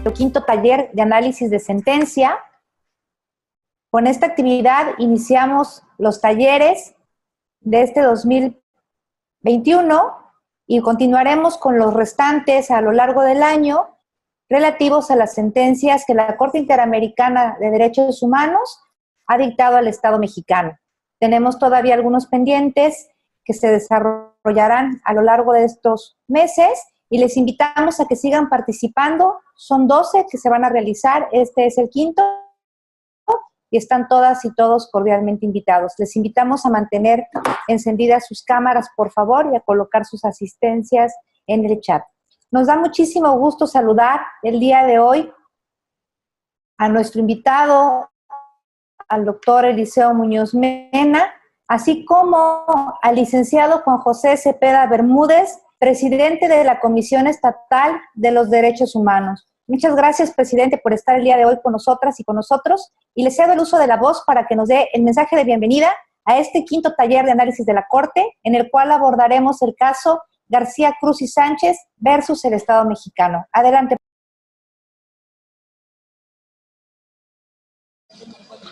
nuestro quinto taller de análisis de sentencia. Con esta actividad iniciamos los talleres de este 2021 y continuaremos con los restantes a lo largo del año relativos a las sentencias que la Corte Interamericana de Derechos Humanos ha dictado al Estado mexicano. Tenemos todavía algunos pendientes que se desarrollarán a lo largo de estos meses y les invitamos a que sigan participando. Son 12 que se van a realizar, este es el quinto y están todas y todos cordialmente invitados. Les invitamos a mantener encendidas sus cámaras, por favor, y a colocar sus asistencias en el chat. Nos da muchísimo gusto saludar el día de hoy a nuestro invitado, al doctor Eliseo Muñoz Mena, así como al licenciado Juan José Cepeda Bermúdez, presidente de la Comisión Estatal de los Derechos Humanos. Muchas gracias, presidente, por estar el día de hoy con nosotras y con nosotros, y le cedo el uso de la voz para que nos dé el mensaje de bienvenida a este quinto taller de análisis de la Corte, en el cual abordaremos el caso García Cruz y Sánchez versus el Estado mexicano. Adelante.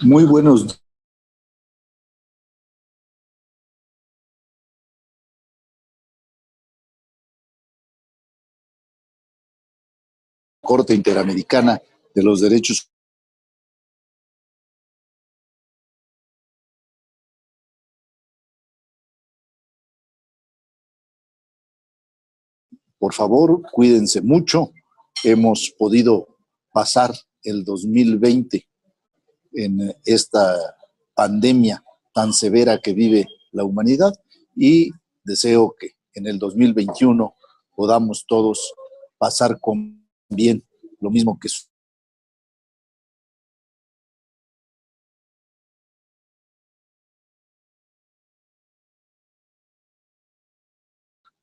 Muy buenos Corte Interamericana de los Derechos. Por favor, cuídense mucho. Hemos podido pasar el 2020 en esta pandemia tan severa que vive la humanidad y deseo que en el 2021 podamos todos pasar con bien lo mismo que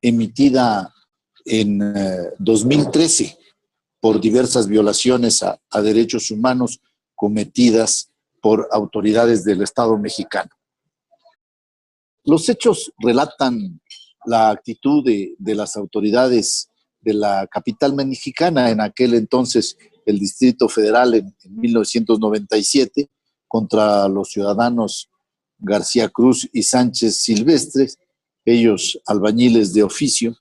emitida en 2013 por diversas violaciones a derechos humanos cometidas por autoridades del Estado mexicano. Los hechos relatan la actitud de las autoridades de la capital mexicana, en aquel entonces el Distrito Federal en 1997, contra los ciudadanos García Cruz y Sánchez Silvestres, ellos albañiles de oficio,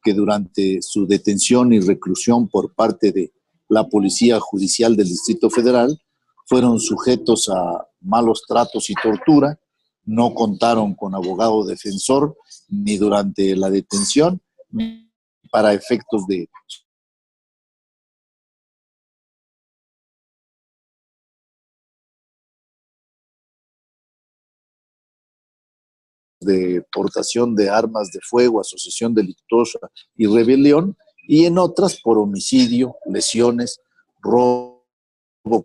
que durante su detención y reclusión por parte de la Policía Judicial del Distrito Federal fueron sujetos a malos tratos y tortura, no contaron con abogado defensor ni durante la detención, ni para efectos de portación de armas de fuego, asociación delictuosa y rebelión, y en otras por homicidio, lesiones, robo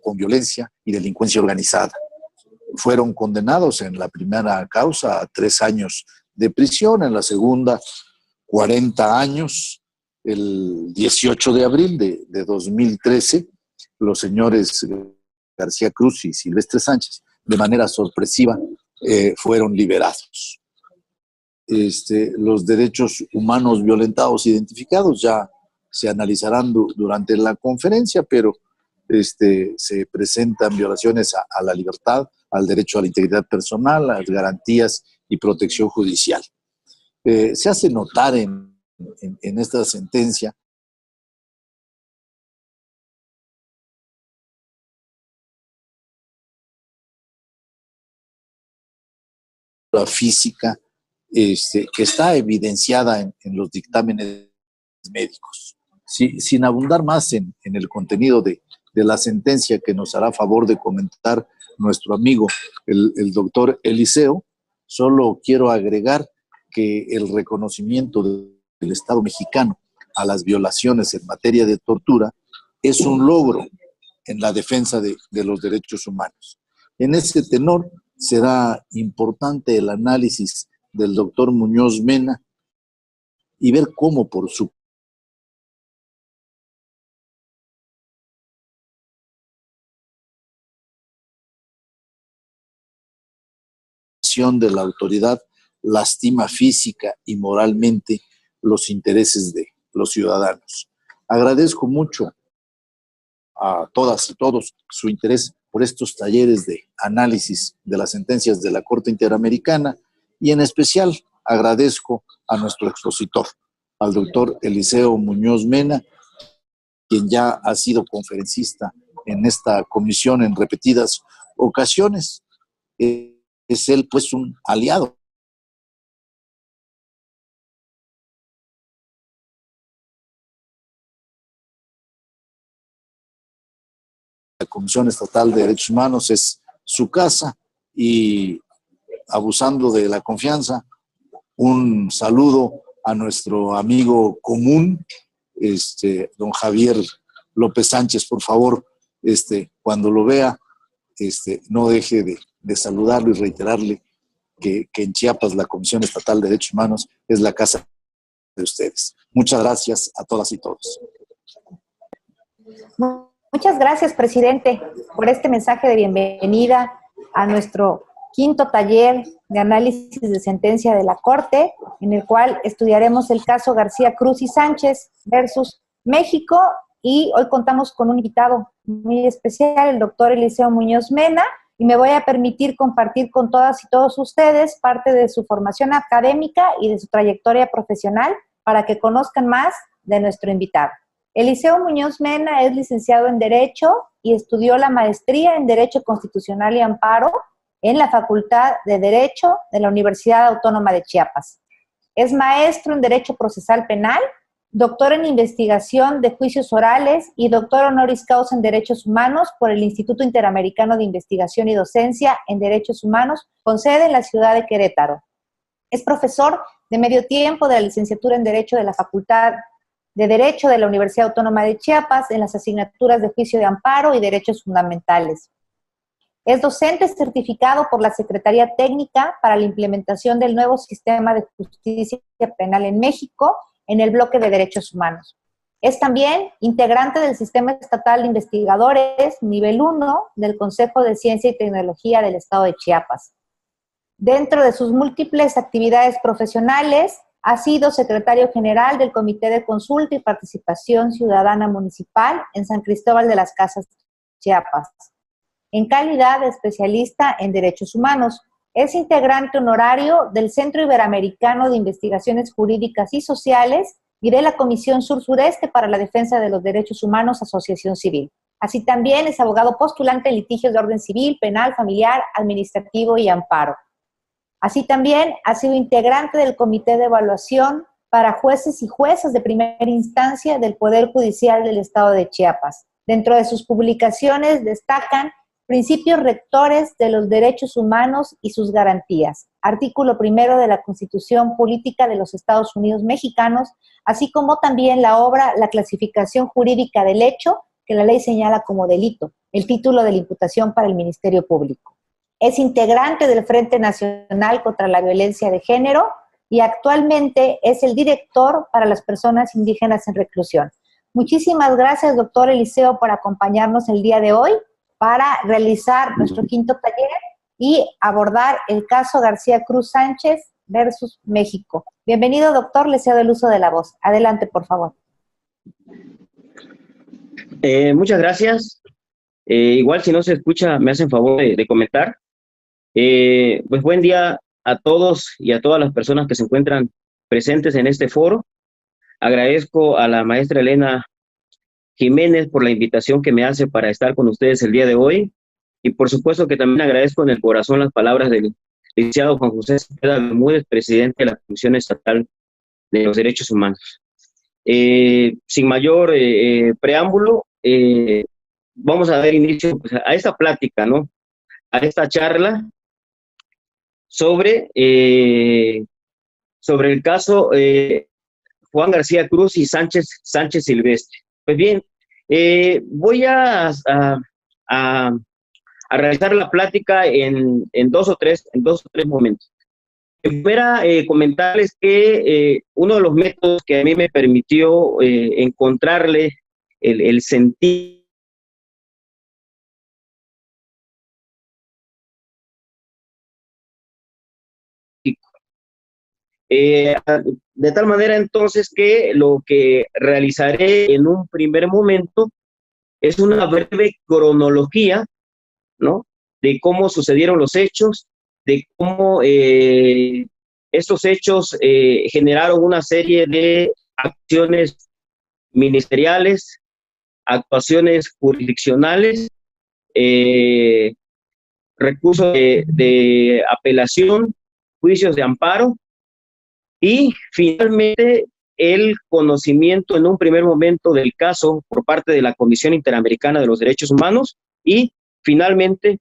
con violencia y delincuencia organizada. Fueron condenados en la primera causa a 3 años de prisión, en la segunda 40 años. El 18 de abril de 2013, los señores García Cruz y Silvestre Sánchez, de manera sorpresiva, fueron liberados. Los derechos humanos violentados identificados ya se analizarán durante la conferencia, pero se presentan violaciones a la libertad, al derecho a la integridad personal, a las garantías y protección judicial. Se hace notar en esta sentencia la física que está evidenciada en los dictámenes médicos. Sin abundar más en el contenido de la sentencia que nos hará favor de comentar nuestro amigo el doctor Eliseo, solo quiero agregar que el reconocimiento del Estado mexicano a las violaciones en materia de tortura es un logro en la defensa de los derechos humanos. En ese tenor será importante el análisis del doctor Muñoz Mena y ver cómo por su de la autoridad lastima física y moralmente los intereses de los ciudadanos. Agradezco mucho a todas y todos su interés por estos talleres de análisis de las sentencias de la Corte Interamericana, y en especial agradezco a nuestro expositor, al doctor Eliseo Muñoz Mena, quien ya ha sido conferencista en esta comisión en repetidas ocasiones. Es él, pues, un aliado. La Comisión Estatal de Derechos Humanos es su casa, y abusando de la confianza, un saludo a nuestro amigo común, don Javier López Sánchez. Por favor, cuando lo vea, no deje de saludarlo y reiterarle que en Chiapas la Comisión Estatal de Derechos Humanos es la casa de ustedes. Muchas gracias a todas y todos. Muchas gracias, presidente, por este mensaje de bienvenida a nuestro quinto taller de análisis de sentencia de la Corte, en el cual estudiaremos el caso García Cruz y Sánchez versus México, y hoy contamos con un invitado muy especial, el doctor Eliseo Muñoz Mena, y me voy a permitir compartir con todas y todos ustedes parte de su formación académica y de su trayectoria profesional para que conozcan más de nuestro invitado. Eliseo Muñoz Mena es licenciado en Derecho y estudió la maestría en Derecho Constitucional y Amparo en la Facultad de Derecho de la Universidad Autónoma de Chiapas. Es maestro en Derecho Procesal Penal, doctor en Investigación de Juicios Orales y doctor honoris causa en Derechos Humanos por el Instituto Interamericano de Investigación y Docencia en Derechos Humanos, con sede en la ciudad de Querétaro. Es profesor de medio tiempo de la licenciatura en Derecho de la Facultad de Derecho de la Universidad Autónoma de Chiapas en las asignaturas de Juicio de Amparo y Derechos Fundamentales. Es docente certificado por la Secretaría Técnica para la implementación del nuevo sistema de justicia penal en México en el bloque de Derechos Humanos. Es también integrante del Sistema Estatal de Investigadores nivel 1 del Consejo de Ciencia y Tecnología del Estado de Chiapas. Dentro de sus múltiples actividades profesionales, ha sido secretario general del Comité de Consulta y Participación Ciudadana Municipal en San Cristóbal de las Casas, Chiapas, en calidad de especialista en Derechos Humanos. Es integrante honorario del Centro Iberoamericano de Investigaciones Jurídicas y Sociales y de la Comisión Sur-Sureste para la Defensa de los Derechos Humanos, Asociación Civil. Así también es abogado postulante en litigios de orden civil, penal, familiar, administrativo y amparo. Así también ha sido integrante del Comité de Evaluación para Jueces y Juezas de Primera Instancia del Poder Judicial del Estado de Chiapas. Dentro de sus publicaciones destacan Principios Rectores de los Derechos Humanos y sus Garantías, artículo 1 de la Constitución Política de los Estados Unidos Mexicanos, así como también la obra La Clasificación Jurídica del Hecho, que la ley señala como delito, el título de la imputación para el Ministerio Público. Es integrante del Frente Nacional contra la Violencia de Género y actualmente es el director para las personas indígenas en reclusión. Muchísimas gracias, doctor Eliseo, por acompañarnos el día de hoy para realizar nuestro quinto taller y abordar el caso García Cruz Sánchez versus México. Bienvenido, doctor, le cedo el uso de la voz. Adelante, por favor. Muchas gracias. Igual si no se escucha, me hacen favor de comentar. Pues buen día a todos y a todas las personas que se encuentran presentes en este foro. Agradezco a la maestra Elena Jiménez por la invitación que me hace para estar con ustedes el día de hoy, y por supuesto que también agradezco en el corazón las palabras del licenciado Juan José Cepeda Bermúdez, presidente de la Comisión Estatal de los Derechos Humanos. Sin mayor preámbulo, vamos a dar inicio pues, a esta plática, ¿no? A esta charla sobre el caso Juan García Cruz y Sánchez Silvestre. Pues bien, voy a realizar la plática en dos o tres momentos. Primero, comentarles que uno de los métodos que a mí me permitió encontrarle el sentido de tal manera entonces que lo que realizaré en un primer momento es una breve cronología, ¿no?, de cómo sucedieron los hechos, de cómo estos hechos generaron una serie de acciones ministeriales, actuaciones jurisdiccionales, recursos de apelación, juicios de amparo y finalmente el conocimiento en un primer momento del caso por parte de la Comisión Interamericana de los Derechos Humanos y finalmente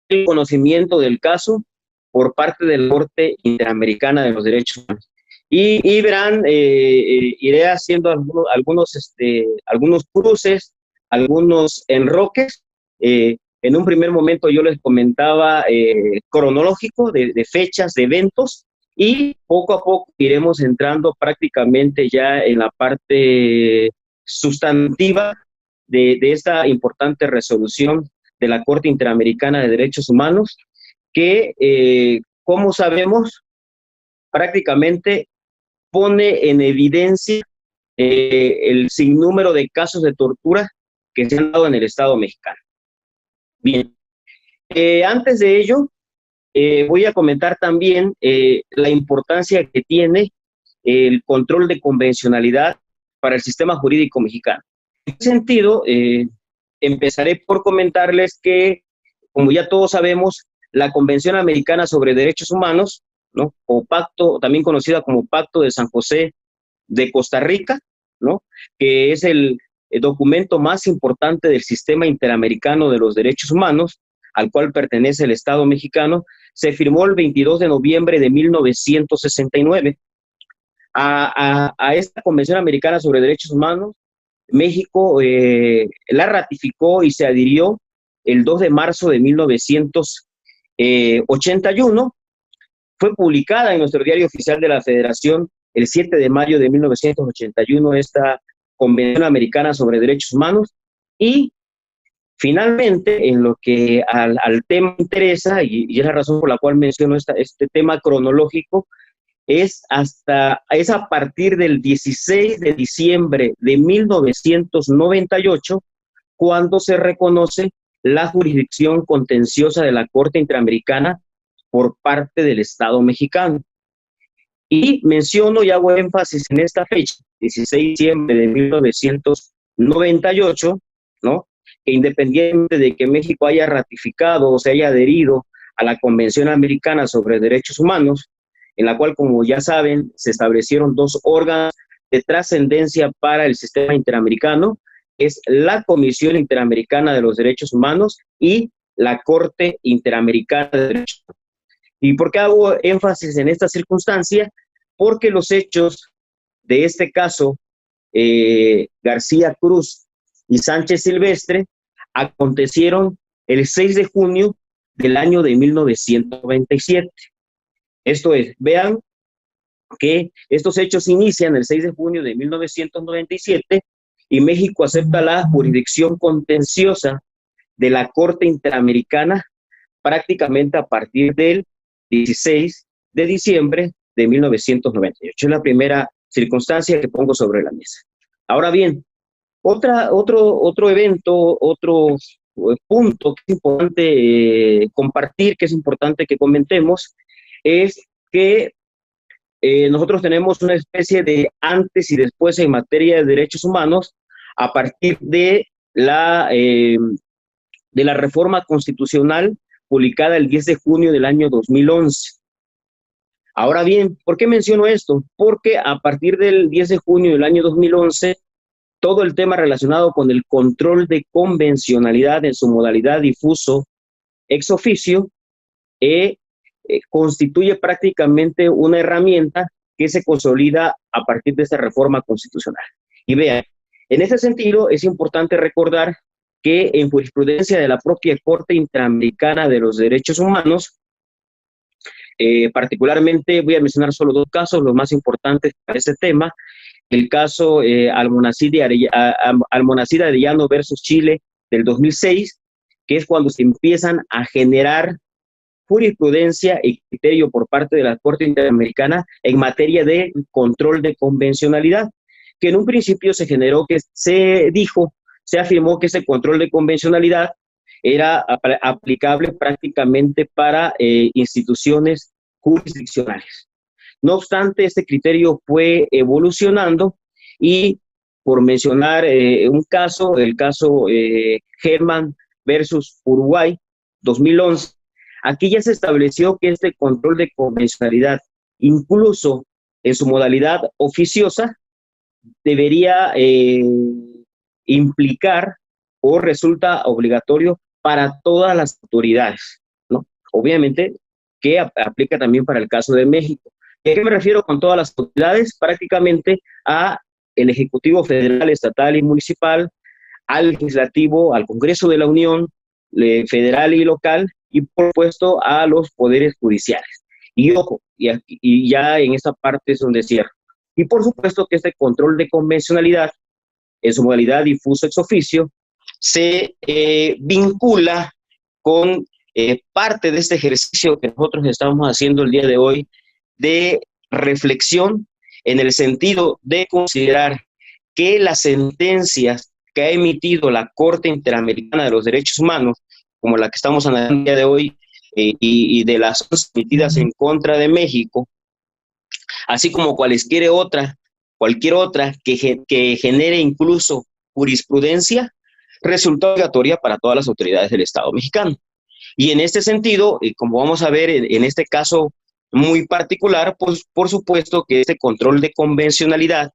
el conocimiento del caso por parte de la Corte Interamericana de los Derechos Humanos. Y verán, iré haciendo algunos cruces, algunos enroques. En un primer momento yo les comentaba cronológico de fechas, de eventos, y poco a poco iremos entrando prácticamente ya en la parte sustantiva de esta importante resolución de la Corte Interamericana de Derechos Humanos, que, como sabemos, prácticamente pone en evidencia el sinnúmero de casos de tortura que se han dado en el Estado mexicano. Bien, antes de ello, voy a comentar también la importancia que tiene el control de convencionalidad para el sistema jurídico mexicano. En ese sentido, empezaré por comentarles que, como ya todos sabemos, la Convención Americana sobre Derechos Humanos, ¿no?, o pacto, también conocida como Pacto de San José de Costa Rica, ¿no?, que es el documento más importante del sistema interamericano de los derechos humanos, al cual pertenece el Estado mexicano, se firmó el 22 de noviembre de 1969. A esta Convención Americana sobre Derechos Humanos, México la ratificó y se adhirió el 2 de marzo de 1981. Fue publicada en nuestro Diario Oficial de la Federación el 7 de mayo de 1981 esta Convención Americana sobre Derechos Humanos, y finalmente, en lo que al tema interesa, y es la razón por la cual menciono este tema cronológico, es a partir del 16 de diciembre de 1998 cuando se reconoce la jurisdicción contenciosa de la Corte Interamericana por parte del Estado mexicano. Y menciono y hago énfasis en esta fecha, 16 de diciembre de 1998, ¿no?, que independientemente de que México haya ratificado o se haya adherido a la Convención Americana sobre Derechos Humanos, en la cual, como ya saben, se establecieron dos órganos de trascendencia para el sistema interamericano, es la Comisión Interamericana de los Derechos Humanos y la Corte Interamericana de Derechos Humanos. ¿Y por qué hago énfasis en esta circunstancia? Porque los hechos de este caso, García Cruz y Sánchez Silvestre, acontecieron el 6 de junio del año de 1997. Esto es, vean que estos hechos inician el 6 de junio de 1997 y México acepta la jurisdicción contenciosa de la Corte Interamericana prácticamente a partir del 16 de diciembre de 1998. Es la primera circunstancia que pongo sobre la mesa. Ahora bien, otro evento, otro punto que es importante compartir, que es importante que comentemos, es que nosotros tenemos una especie de antes y después en materia de derechos humanos a partir de la reforma constitucional publicada el 10 de junio del año 2011. Ahora bien, ¿por qué menciono esto? Porque a partir del 10 de junio del año 2011, todo el tema relacionado con el control de convencionalidad en su modalidad difuso ex oficio constituye prácticamente una herramienta que se consolida a partir de esta reforma constitucional. Y vean, en ese sentido es importante recordar que en jurisprudencia de la propia Corte Interamericana de los Derechos Humanos, particularmente voy a mencionar solo dos casos, los más importantes para este tema: el caso Almonacid Arellano versus Chile del 2006, que es cuando se empiezan a generar jurisprudencia y criterio por parte de la Corte Interamericana en materia de control de convencionalidad, que en un principio se dijo se afirmó que ese control de convencionalidad era aplicable prácticamente para instituciones jurisdiccionales. No obstante, este criterio fue evolucionando y, por mencionar un caso, el caso Herman versus Uruguay, 2011, aquí ya se estableció que este control de convencionalidad, incluso en su modalidad oficiosa, debería implicar o resulta obligatorio para todas las autoridades, ¿no? Obviamente que aplica también para el caso de México. ¿Y a qué me refiero con todas las autoridades? Prácticamente a el Ejecutivo Federal, Estatal y Municipal, al Legislativo, al Congreso de la Unión, federal y local, y por supuesto a los poderes judiciales. Y ojo, y ya en esta parte es donde cierro. Y por supuesto que este control de convencionalidad, en su modalidad difuso ex oficio, se vincula con parte de este ejercicio que nosotros estamos haciendo el día de hoy de reflexión, en el sentido de considerar que las sentencias que ha emitido la Corte Interamericana de los Derechos Humanos, como la que estamos analizando el día de hoy, y de las emitidas en contra de México, así como cualquier otra que genere incluso jurisprudencia, resulta obligatoria para todas las autoridades del Estado mexicano. Y en este sentido, como vamos a ver en este caso muy particular, pues por supuesto que este control de convencionalidad,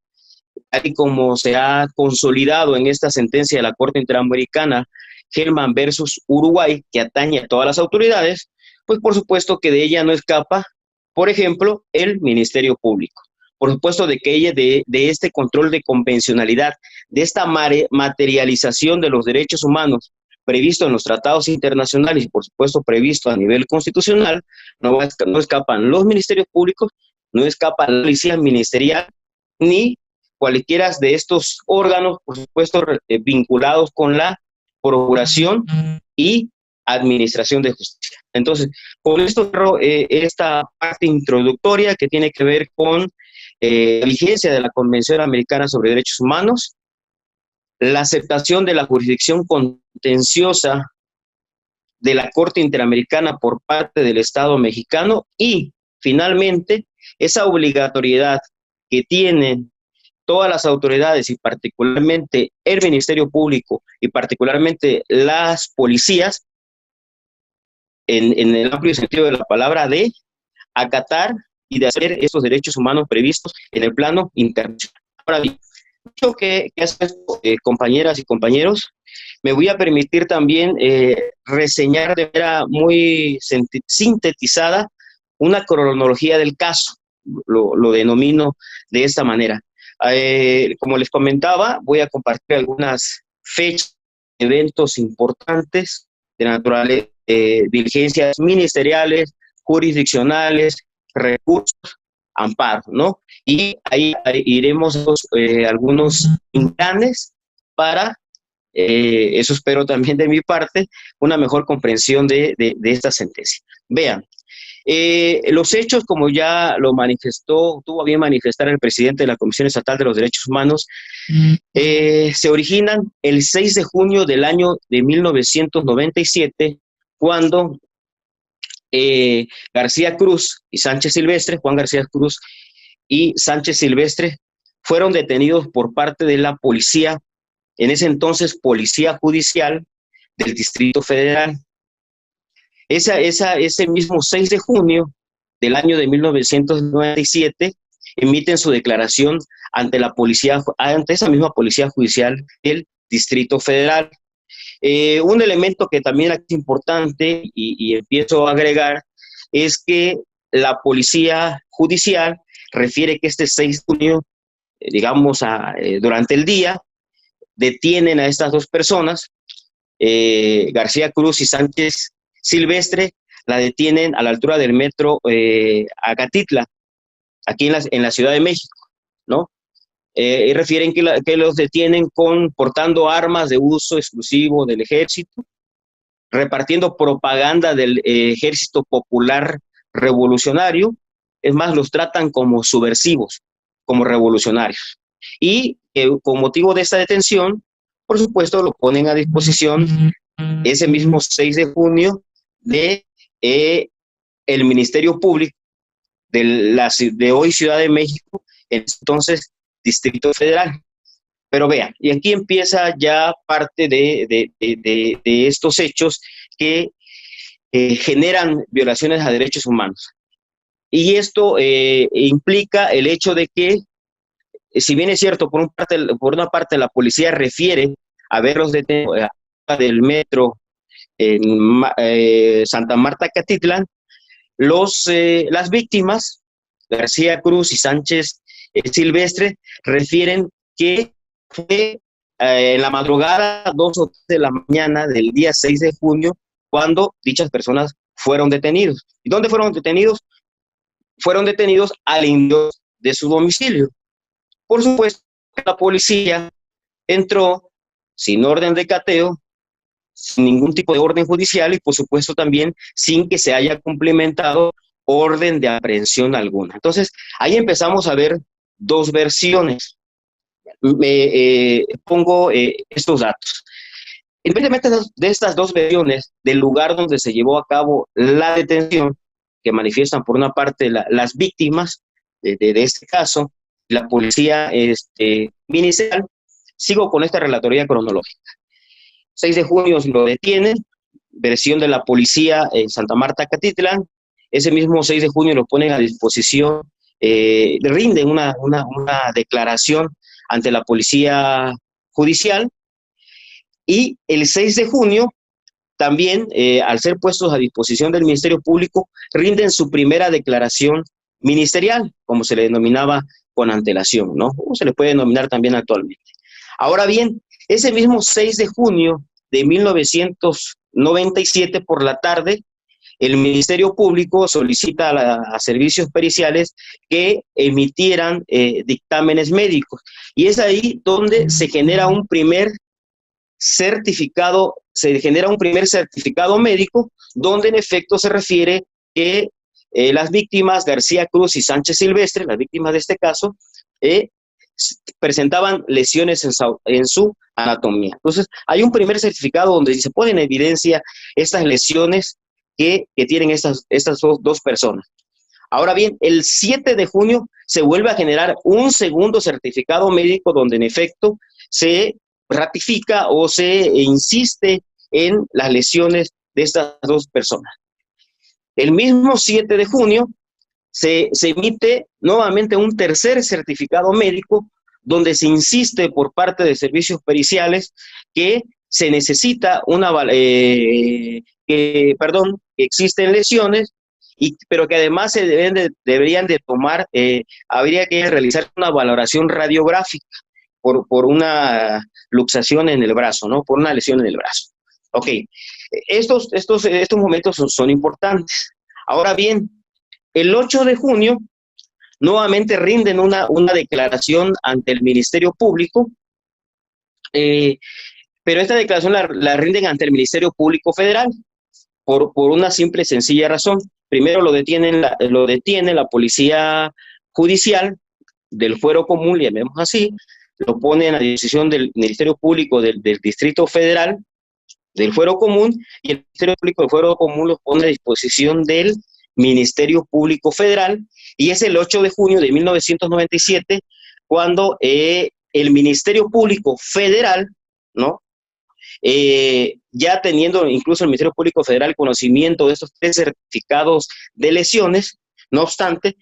tal y como se ha consolidado en esta sentencia de la Corte Interamericana, Herman versus Uruguay, que atañe a todas las autoridades, pues por supuesto que de ella no escapa, por ejemplo, el Ministerio Público. Por supuesto de que ella, de este control de convencionalidad, de esta materialización de los derechos humanos previsto en los tratados internacionales y por supuesto previsto a nivel constitucional, no escapan los ministerios públicos, no escapa la policía ministerial, ni cualquiera de estos órganos, por supuesto, vinculados con la procuración y administración de justicia. Entonces, con esto esta parte introductoria que tiene que ver con la vigencia de la Convención Americana sobre Derechos Humanos, la aceptación de la jurisdicción contenciosa de la Corte Interamericana por parte del Estado mexicano y, finalmente, esa obligatoriedad que tienen todas las autoridades y particularmente el Ministerio Público y particularmente las policías, en el amplio sentido de la palabra, de acatar y de hacer estos derechos humanos previstos en el plano internacional. Ahora bien, dicho que hace esto, compañeras y compañeros, me voy a permitir también reseñar de manera muy sintetizada una cronología del caso, lo denomino de esta manera. Como les comentaba, voy a compartir algunas fechas, eventos importantes de naturaleza, diligencias ministeriales, jurisdiccionales, recursos, amparo, ¿no? Y ahí iremos algunos planes para, eso espero también de mi parte, una mejor comprensión de esta sentencia. Vean, los hechos, como ya lo manifestó, tuvo a bien manifestar el presidente de la Comisión Estatal de los Derechos Humanos, se originan el 6 de junio del año de 1997, cuando García Cruz y Sánchez Silvestre, Juan García Cruz y Sánchez Silvestre, fueron detenidos por parte de la policía, en ese entonces Policía Judicial del Distrito Federal. Ese mismo 6 de junio del año de 1997 emiten su declaración ante esa misma Policía Judicial del Distrito Federal. Un elemento que también es importante y empiezo a agregar es que la Policía Judicial refiere que este 6 de junio, durante el día, detienen a estas dos personas, García Cruz y Sánchez Silvestre, la detienen a la altura del metro Acatitla, aquí en la Ciudad de México, ¿no? Y refieren que los detienen portando armas de uso exclusivo del ejército, repartiendo propaganda del Ejército Popular Revolucionario, es más, los tratan como subversivos, como revolucionarios. Y con motivo de esta detención, por supuesto, lo ponen a disposición ese mismo 6 de junio de el Ministerio Público de hoy Ciudad de México, entonces Distrito Federal. Pero vean, y aquí empieza ya parte de estos hechos que generan violaciones a derechos humanos. Y esto implica el hecho de que, si bien es cierto, por una parte la policía refiere haberlos detenido del metro en Santa Marta, Catitlán, las víctimas, García Cruz y Sánchez Silvestre, refieren que fue en la madrugada, 2 o 3 de la mañana del día 6 de junio, cuando dichas personas fueron detenidos. ¿Y dónde fueron detenidos? Fueron detenidos al interior de su domicilio. Por supuesto, la policía entró sin orden de cateo, sin ningún tipo de orden judicial y, por supuesto, también sin que se haya cumplimentado orden de aprehensión alguna. Entonces, ahí empezamos a ver dos versiones. Pongo estos datos. Independientemente de estas dos versiones del lugar donde se llevó a cabo la detención, que manifiestan por una parte las víctimas de este caso, la policía ministerial, sigo con esta relatoría cronológica. 6 de junio lo detienen, versión de la policía en Santa Marta, Catitlán. Ese mismo 6 de junio lo ponen a disposición, rinden una declaración ante la policía judicial. Y el 6 de junio, también, al ser puestos a disposición del Ministerio Público, rinden su primera declaración ministerial, como se le denominaba con antelación, ¿no? O se le puede denominar también actualmente. Ahora bien, ese mismo 6 de junio de 1997 por la tarde, el Ministerio Público solicita a servicios periciales que emitieran dictámenes médicos. Y es ahí donde se genera un primer certificado médico, donde en efecto se refiere que las víctimas García Cruz y Sánchez Silvestre, las víctimas de este caso, presentaban lesiones en su anatomía. Entonces, hay un primer certificado donde se pone en evidencia estas lesiones que tienen estas dos personas. Ahora bien, el 7 de junio se vuelve a generar un segundo certificado médico donde en efecto se ratifica o se insiste en las lesiones de estas dos personas. El mismo 7 de junio se emite nuevamente un tercer certificado médico donde se insiste por parte de servicios periciales que se necesita que existen lesiones, pero que además se deberían de tomar, habría que realizar una valoración radiográfica por una luxación en el brazo, ¿no? Por una lesión en el brazo. Ok, estos momentos son importantes. Ahora bien, el 8 de junio nuevamente rinden una declaración ante el Ministerio Público, pero esta declaración la rinden ante el Ministerio Público Federal por una simple y sencilla razón. Primero lo detiene la policía judicial del fuero común, le llamemos así, lo ponen a disposición del Ministerio Público del Distrito Federal, del fuero común, y el Ministerio Público del fuero común lo pone a disposición del Ministerio Público Federal, y es el 8 de junio de 1997 cuando el Ministerio Público Federal, ¿no? Ya teniendo incluso el Ministerio Público Federal conocimiento de estos 3 certificados de lesiones, no obstante,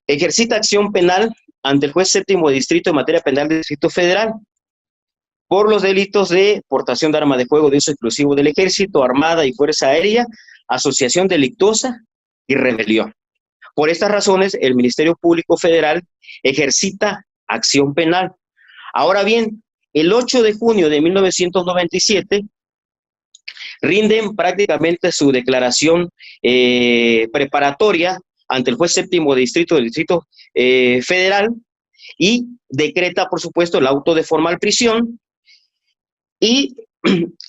ejercita acción penal ante el juez séptimo de distrito en materia penal del Distrito Federal por los delitos de portación de arma de fuego de uso exclusivo del Ejército, Armada y Fuerza Aérea, asociación delictuosa y rebelión. Por estas razones, el Ministerio Público Federal ejercita acción penal. Ahora bien, el 8 de junio de 1997 rinden prácticamente su declaración preparatoria ante el juez séptimo de distrito del Distrito Federal y decreta, por supuesto, el auto de formal prisión. Y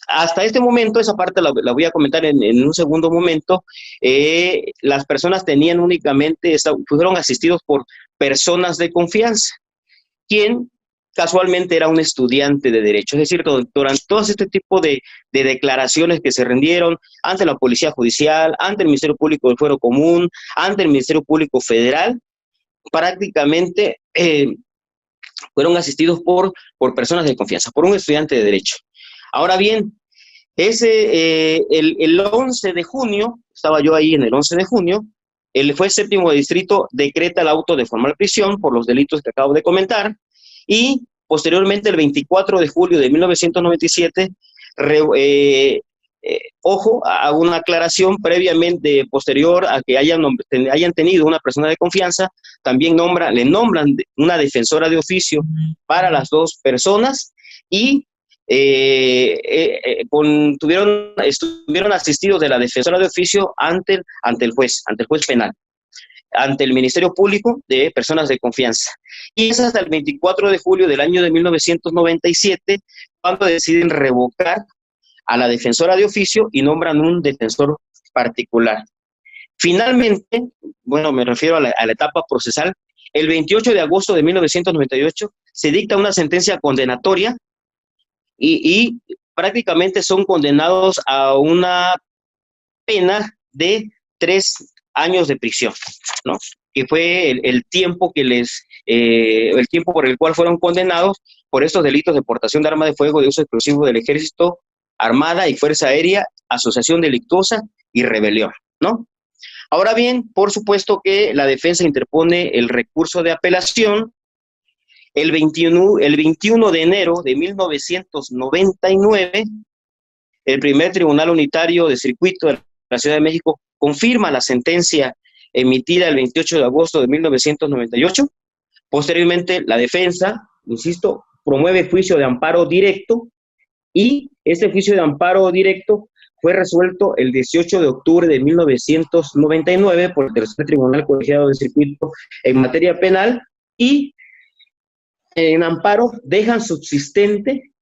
hasta este momento, esa parte la voy a comentar en un segundo momento, las personas tenían únicamente, fueron asistidos por personas de confianza, quien casualmente era un estudiante de Derecho. Es decir, durante todo este tipo de declaraciones que se rindieron ante la Policía Judicial, ante el Ministerio Público del Fuero Común, ante el Ministerio Público Federal, prácticamente fueron asistidos por personas de confianza, por un estudiante de Derecho. Ahora bien, el 11 de junio, estaba yo ahí en el 11 de junio, el juez séptimo de distrito decreta el auto de formal prisión por los delitos que acabo de comentar, y posteriormente el 24 de julio de 1997, ojo, hago una aclaración previamente, posterior a que hayan tenido una persona de confianza, también le nombran una defensora de oficio para las dos personas, y estuvieron asistidos de la defensora de oficio ante el juez penal, ante el Ministerio Público de Personas de Confianza. Y es hasta el 24 de julio del año de 1997 cuando deciden revocar a la defensora de oficio y nombran un defensor particular. Finalmente, bueno, me refiero a la etapa procesal, el 28 de agosto de 1998 se dicta una sentencia condenatoria y prácticamente son condenados a una pena de 3 años de prisión, ¿no? Que fue el tiempo el tiempo por el cual fueron condenados por estos delitos de portación de arma de fuego de uso exclusivo del Ejército, Armada y Fuerza Aérea, asociación delictuosa y rebelión, ¿no? Ahora bien, por supuesto que la defensa interpone el recurso de apelación. El 21 de enero de 1999, el primer Tribunal Unitario de Circuito de la Ciudad de México confirma la sentencia emitida el 28 de agosto de 1998. Posteriormente, la defensa, insisto, promueve juicio de amparo directo, y este juicio de amparo directo fue resuelto el 18 de octubre de 1999 por el tercer Tribunal Colegiado de Circuito en materia penal, y en amparo dejan subsistente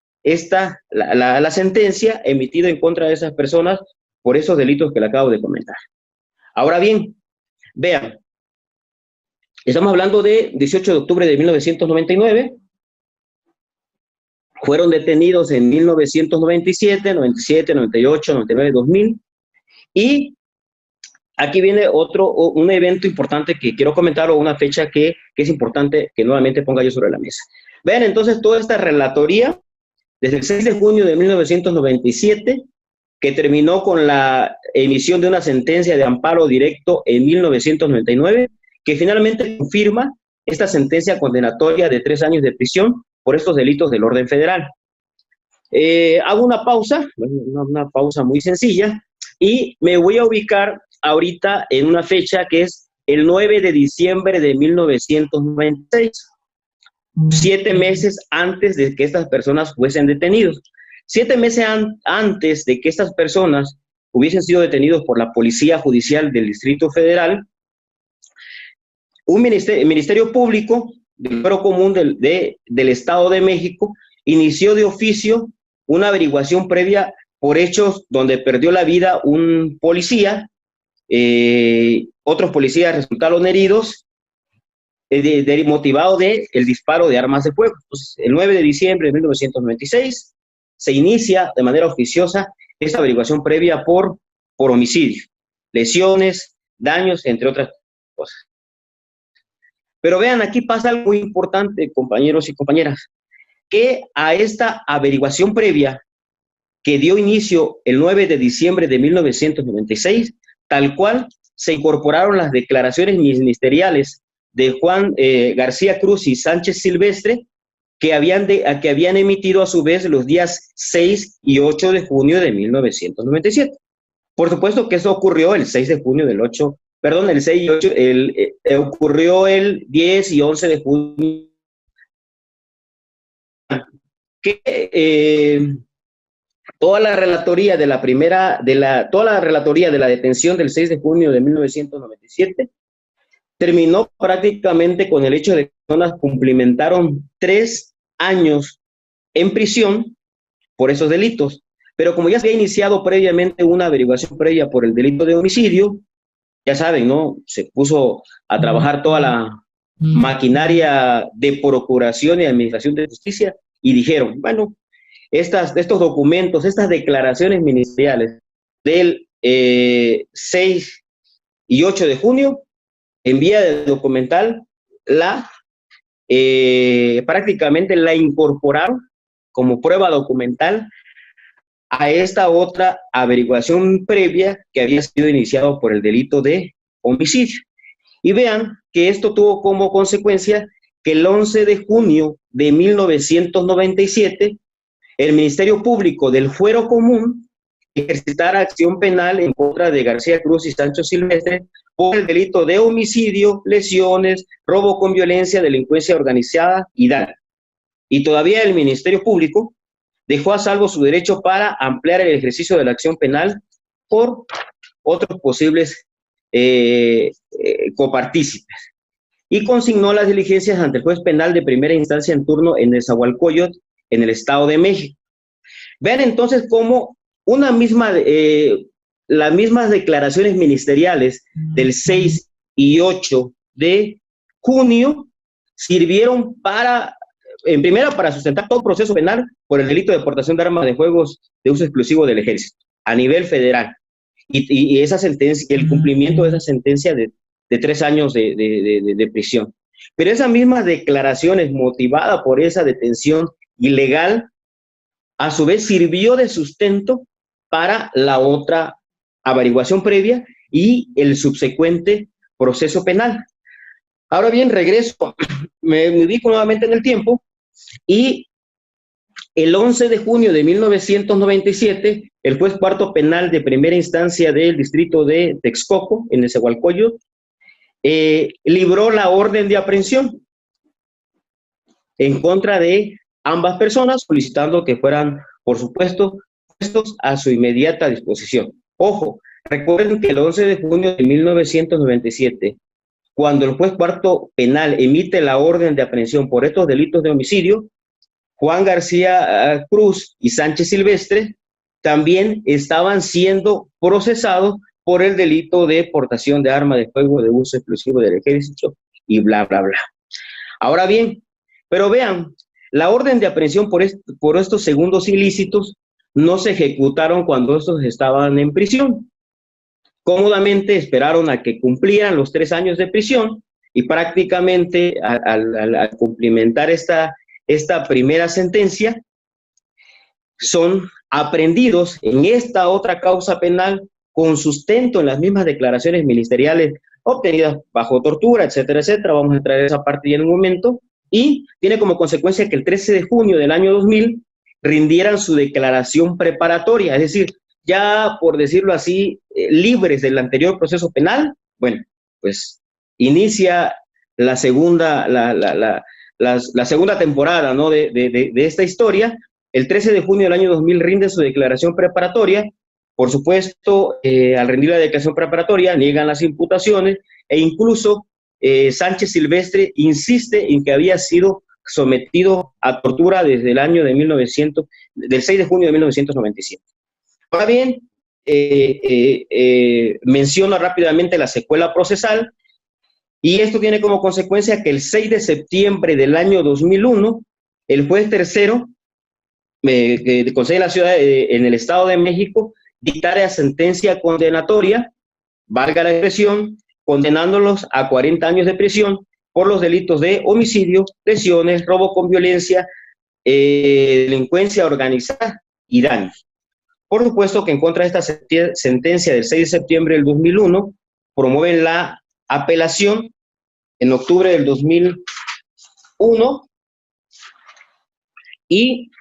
la sentencia emitida en contra de esas personas por esos delitos que le acabo de comentar. Ahora bien, vean, estamos hablando de 18 de octubre de 1999, fueron detenidos en 1997, 97, 98, 99, 2000, y aquí viene un evento importante que quiero comentar, o una fecha que es importante que nuevamente ponga yo sobre la mesa. Vean entonces toda esta relatoría, desde el 6 de junio de 1997, que terminó con la emisión de una sentencia de amparo directo en 1999, que finalmente confirma esta sentencia condenatoria de 3 años de prisión por estos delitos del orden federal. Hago una pausa muy sencilla, y me voy a ubicar ahorita en una fecha que es el 9 de diciembre de 1996, 7 meses antes de que estas personas fuesen detenidos. 7 meses antes de que estas personas hubiesen sido detenidos por la Policía Judicial del Distrito Federal, el Ministerio Público del Fuero Común del Estado de México inició de oficio una averiguación previa por hechos donde perdió la vida un policía, otros policías resultaron heridos, motivado del disparo de armas de fuego. Entonces, el 9 de diciembre de 1996 se inicia de manera oficiosa esta averiguación previa por homicidio, lesiones, daños, entre otras cosas. Pero vean, aquí pasa algo muy importante, compañeros y compañeras, que a esta averiguación previa que dio inicio el 9 de diciembre de 1996, tal cual se incorporaron las declaraciones ministeriales de Juan García Cruz y Sánchez Silvestre, que habían emitido a su vez los días 6 y 8 de junio de 1997. Por supuesto que eso ocurrió el 6 de junio del 8, perdón, el 6 y 8, ocurrió el 10 y 11 de junio. Toda la relatoría de la detención del 6 de junio de 1997 terminó prácticamente con el hecho de que las personas cumplimentaron 3 años en prisión por esos delitos. Pero como ya se había iniciado previamente una averiguación previa por el delito de homicidio, ya saben, ¿no? Se puso a trabajar toda maquinaria de procuración y administración de justicia, y dijeron, bueno, estos documentos, estas declaraciones ministeriales del 6 y 8 de junio, en vía de documental, prácticamente la incorporaron como prueba documental a esta otra averiguación previa que había sido iniciado por el delito de homicidio. Y vean que esto tuvo como consecuencia que el 11 de junio de 1997, el Ministerio Público del Fuero Común ejercitara acción penal en contra de García Cruz y Sancho Silvestre por el delito de homicidio, lesiones, robo con violencia, delincuencia organizada y daño. Y todavía el Ministerio Público dejó a salvo su derecho para ampliar el ejercicio de la acción penal por otros posibles copartícipes, y consignó las diligencias ante el juez penal de primera instancia en turno en Nezahualcóyotl, en el Estado de México. Vean entonces cómo las mismas declaraciones ministeriales del 6 y 8 de junio sirvieron en primera, para sustentar todo proceso penal por el delito de portación de armas de fuego de uso exclusivo del ejército a nivel federal. Y esa sentencia, el cumplimiento de esa sentencia de 3 años de prisión. Pero esas mismas declaraciones motivadas por esa detención ilegal, a su vez sirvió de sustento para la otra averiguación previa y el subsecuente proceso penal. Ahora bien, regreso, me ubico nuevamente en el tiempo, y el 11 de junio de 1997, el juez cuarto penal de primera instancia del distrito de Texcoco, en Nezahualcóyotl, libró la orden de aprehensión en contra de ambas personas, solicitando que fueran, por supuesto, puestos a su inmediata disposición. Ojo, recuerden que el 11 de junio de 1997, cuando el juez cuarto penal emite la orden de aprehensión por estos delitos de homicidio, Juan García Cruz y Sánchez Silvestre también estaban siendo procesados por el delito de portación de arma de fuego de uso exclusivo del ejército y bla, bla, bla. Ahora bien, pero vean, la orden de aprehensión por estos segundos ilícitos no se ejecutaron cuando estos estaban en prisión. Cómodamente esperaron a que cumplieran los 3 años de prisión, y prácticamente al cumplimentar esta primera sentencia, son aprehendidos en esta otra causa penal con sustento en las mismas declaraciones ministeriales obtenidas bajo tortura, etcétera, etcétera. Vamos a entrar en esa parte ya en un momento. Y tiene como consecuencia que el 13 de junio del año 2000 rindieran su declaración preparatoria, es decir, ya por decirlo así, libres del anterior proceso penal. Bueno, pues inicia la segunda temporada, ¿no?, de esta historia. El 13 de junio del año 2000 rinde su declaración preparatoria. Por supuesto, al rendir la declaración preparatoria, niegan las imputaciones, e incluso Sánchez Silvestre insiste en que había sido sometido a tortura desde el año del 6 de junio de 1997. Ahora bien, menciono rápidamente la secuela procesal, y esto tiene como consecuencia que el 6 de septiembre del año 2001, el juez tercero de Consejo de la Ciudad en el Estado de México dictara sentencia condenatoria, valga la expresión, condenándolos a 40 años de prisión por los delitos de homicidio, lesiones, robo con violencia, delincuencia organizada y daños. Por supuesto que en contra de esta sentencia del 6 de septiembre del 2001, promueven la apelación en octubre del 2001, y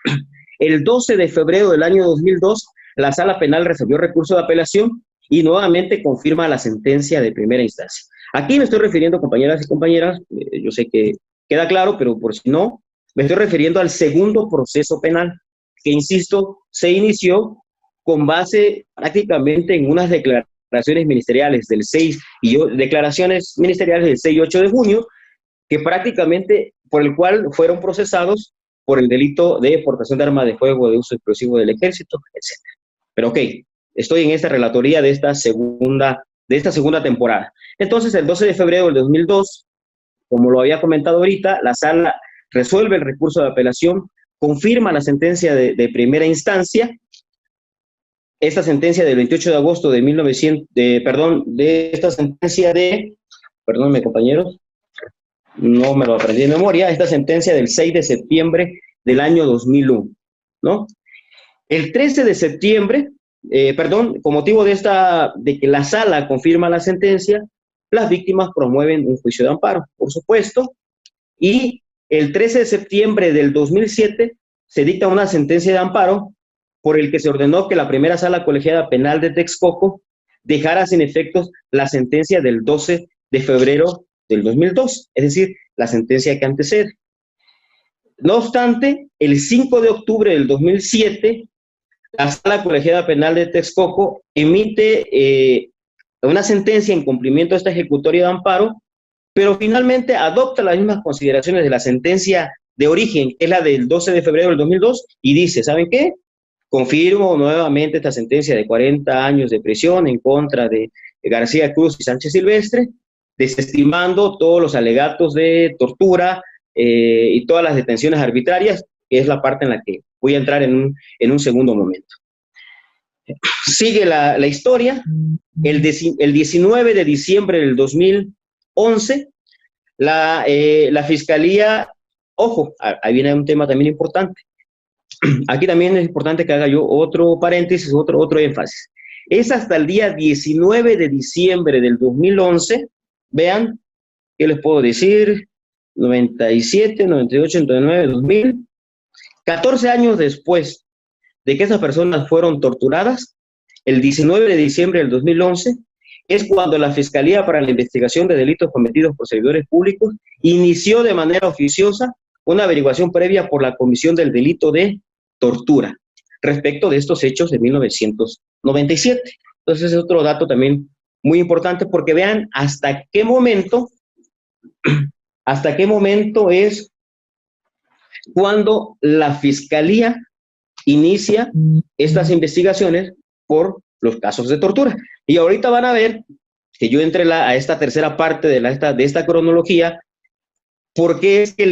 el 12 de febrero del año 2002, la Sala Penal resolvió recurso de apelación y nuevamente confirma la sentencia de primera instancia. Aquí me estoy refiriendo, compañeras y compañeras, yo sé que queda claro, pero por si no, me estoy refiriendo al segundo proceso penal, que, insisto, se inició con base prácticamente en unas declaraciones ministeriales del 6 y declaraciones ministeriales del 6 y 8 de junio, que prácticamente por el cual fueron procesados por el delito de portación de arma de fuego de uso explosivo del ejército, etc. Pero ok, estoy en esta relatoría de esta segunda temporada. Entonces, el 12 de febrero del 2002, como lo había comentado ahorita, la sala resuelve el recurso de apelación, confirma la sentencia de primera instancia. Esta sentencia del 28 de agosto de 1900, perdónenme compañeros, no me lo aprendí de memoria, esta sentencia del 6 de septiembre del año 2001, ¿no? El 13 de septiembre, con motivo de que la sala confirma la sentencia, las víctimas promueven un juicio de amparo, por supuesto, y el 13 de septiembre del 2007 se dicta una sentencia de amparo por el que se ordenó que la primera sala colegiada penal de Texcoco dejara sin efectos la sentencia del 12 de febrero del 2002, es decir, la sentencia que antecede. No obstante, el 5 de octubre del 2007, la sala colegiada penal de Texcoco emite una sentencia en cumplimiento de esta ejecutoria de amparo, pero finalmente adopta las mismas consideraciones de la sentencia de origen, que es la del 12 de febrero del 2002, y dice, ¿saben qué? Confirmo nuevamente esta sentencia de 40 años de prisión en contra de García Cruz y Sánchez Silvestre, desestimando todos los alegatos de tortura y todas las detenciones arbitrarias, que es la parte en la que voy a entrar en un segundo momento. Sigue la historia. El 19 de diciembre del 2011, la Fiscalía, ojo, ahí viene un tema también importante. Aquí también es importante que haga yo otro paréntesis, otro énfasis. Es hasta el día 19 de diciembre del 2011, vean, ¿qué les puedo decir? 97, 98, 99, 2000, 14 años después de que esas personas fueron torturadas, el 19 de diciembre del 2011, es cuando la Fiscalía para la Investigación de Delitos Cometidos por Servidores Públicos inició de manera oficiosa una averiguación previa por la comisión del delito de tortura respecto de estos hechos de 1997. Entonces es otro dato también muy importante porque vean hasta qué momento es cuando la Fiscalía inicia estas investigaciones por los casos de tortura. Y ahorita van a ver que yo entré a esta tercera parte de esta cronología. ¿Por qué es que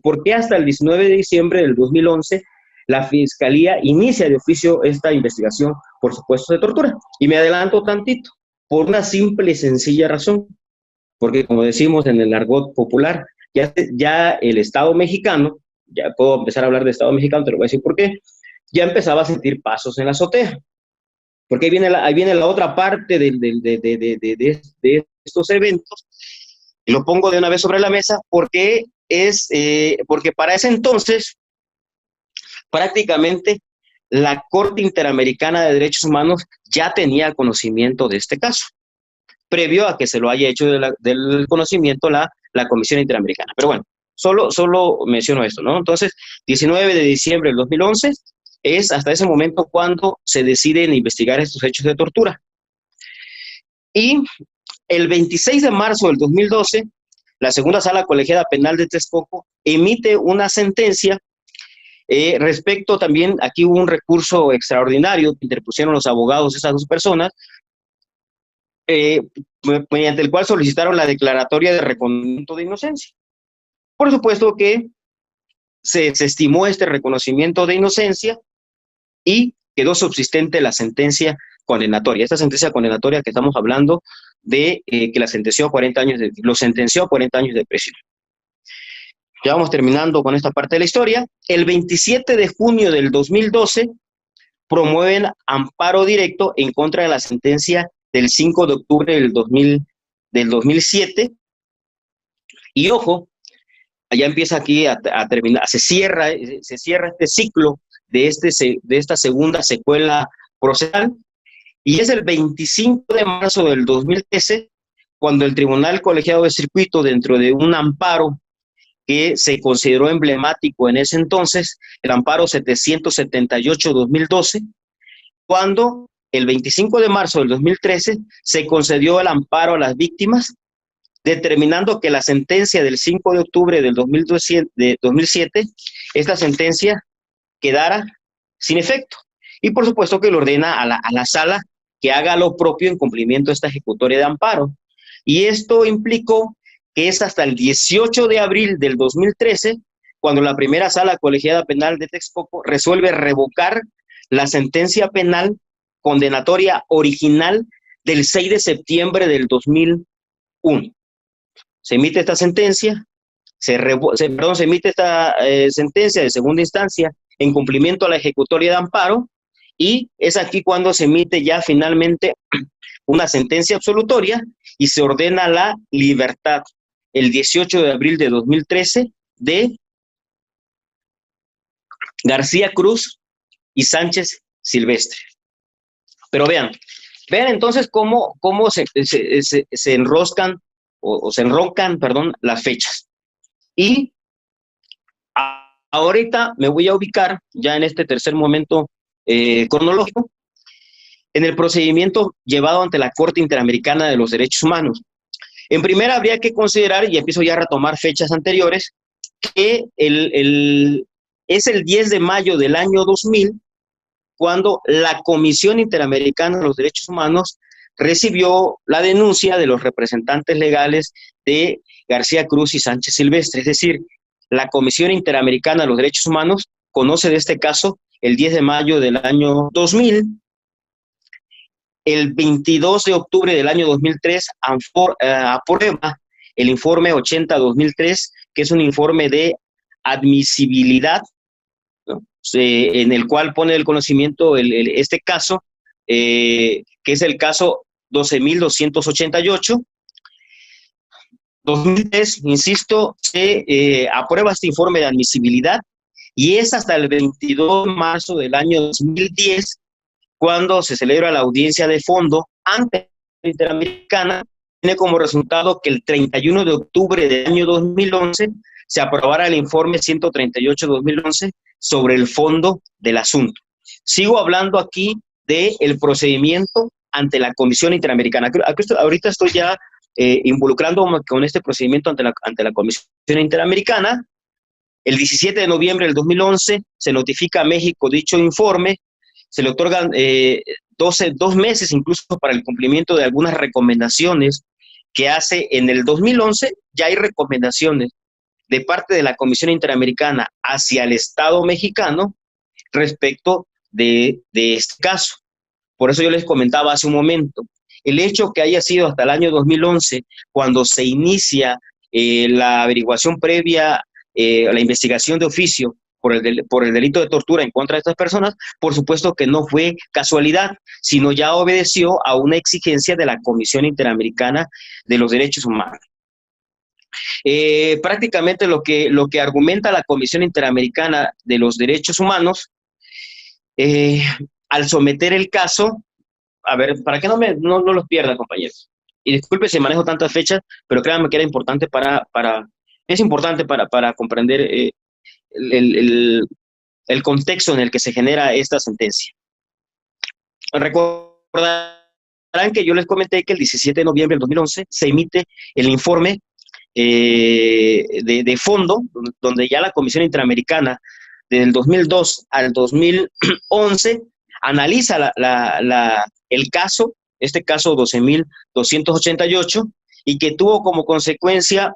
por qué hasta el 19 de diciembre del 2011 la Fiscalía inicia de oficio esta investigación por supuestos de tortura? Y me adelanto tantito, por una simple y sencilla razón, porque como decimos en el argot popular, ya el Estado mexicano, ya puedo empezar a hablar de Estado mexicano, te lo voy a decir por qué, ya empezaba a sentir pasos en la azotea. Porque ahí viene la otra parte de estos eventos. Y lo pongo de una vez sobre la mesa porque para ese entonces prácticamente la Corte Interamericana de Derechos Humanos ya tenía conocimiento de este caso, previo a que se lo haya hecho del conocimiento la Comisión Interamericana. Pero bueno, solo menciono esto, ¿no? Entonces, 19 de diciembre del 2011 es hasta ese momento cuando se deciden investigar estos hechos de tortura. Y el 26 de marzo del 2012, la segunda sala colegiada penal de Texcoco emite una sentencia respecto también, aquí hubo un recurso extraordinario que interpusieron los abogados de esas dos personas, mediante el cual solicitaron la declaratoria de reconocimiento de inocencia. Por supuesto que se estimó este reconocimiento de inocencia y quedó subsistente la sentencia condenatoria. Esta sentencia condenatoria que estamos hablando de que lo sentenció a 40 años de prisión. Ya vamos terminando con esta parte de la historia. El 27 de junio del 2012 promueven amparo directo en contra de la sentencia del 5 de octubre del 2007. Y ojo, allá empieza aquí a terminar, se cierra este ciclo de esta segunda secuela procesal. Y es el 25 de marzo del 2013 cuando el Tribunal Colegiado de Circuito, dentro de un amparo que se consideró emblemático en ese entonces, el amparo 778-2012, cuando el 25 de marzo del 2013 se concedió el amparo a las víctimas, determinando que la sentencia del 5 de octubre del 2007, esta sentencia quedara sin efecto. Y por supuesto que le ordena a la sala que haga lo propio en cumplimiento de esta ejecutoria de amparo. Y esto implicó que es hasta el 18 de abril del 2013, cuando la primera sala colegiada penal de Texcoco resuelve revocar la sentencia penal condenatoria original del 6 de septiembre del 2001. Se emite esta sentencia, se emite esta sentencia de segunda instancia en cumplimiento a la ejecutoria de amparo, y es aquí cuando se emite ya finalmente una sentencia absolutoria y se ordena la libertad el 18 de abril de 2013 de García Cruz y Sánchez Silvestre. Pero vean entonces cómo se enroscan o se enroncan, perdón, las fechas. Y ahorita me voy a ubicar ya en este tercer momento cronológico en el procedimiento llevado ante la Corte Interamericana de los Derechos Humanos. En primera habría que considerar, y empiezo ya a retomar fechas anteriores, que es el 10 de mayo del año 2000 cuando la Comisión Interamericana de los Derechos Humanos recibió la denuncia de los representantes legales de García Cruz y Sánchez Silvestre. Es decir, la Comisión Interamericana de los Derechos Humanos conoce de este caso el 10 de mayo del año 2000. El 22 de octubre del año 2003 aprueba el informe 80-2003, que es un informe de admisibilidad, ¿no? En el cual pone el conocimiento este caso, que es el caso 12.288. 2003, insisto, se aprueba este informe de admisibilidad y es hasta el 22 de marzo del año 2010 cuando se celebra la audiencia de fondo ante la Interamericana. Tiene como resultado que el 31 de octubre del año 2011 se aprobara el informe 138-2011 sobre el fondo del asunto. Sigo hablando aquí del procedimiento ante la Comisión Interamericana. Ahorita estoy ya involucrando con este procedimiento ante la Comisión Interamericana. El 17 de noviembre del 2011 se notifica a México dicho informe, se le otorgan 2 meses incluso para el cumplimiento de algunas recomendaciones que hace en el 2011. Ya hay recomendaciones de parte de la Comisión Interamericana hacia el Estado mexicano respecto de este caso. Por eso yo les comentaba hace un momento, el hecho que haya sido hasta el año 2011, cuando se inicia la averiguación previa, la investigación de oficio por el delito de tortura en contra de estas personas, por supuesto que no fue casualidad, sino ya obedeció a una exigencia de la Comisión Interamericana de los Derechos Humanos. Prácticamente lo que argumenta la Comisión Interamericana de los Derechos Humanos, al someter el caso, a ver, para que no los pierda, compañeros, y disculpe si manejo tantas fechas, pero créanme que era importante es importante para comprender el contexto en el que se genera esta sentencia. Recordarán que yo les comenté que el 17 de noviembre del 2011 se emite el informe de fondo, donde ya la Comisión Interamericana del 2002 al 2011 analiza el caso, este caso 12.288, y que tuvo como consecuencia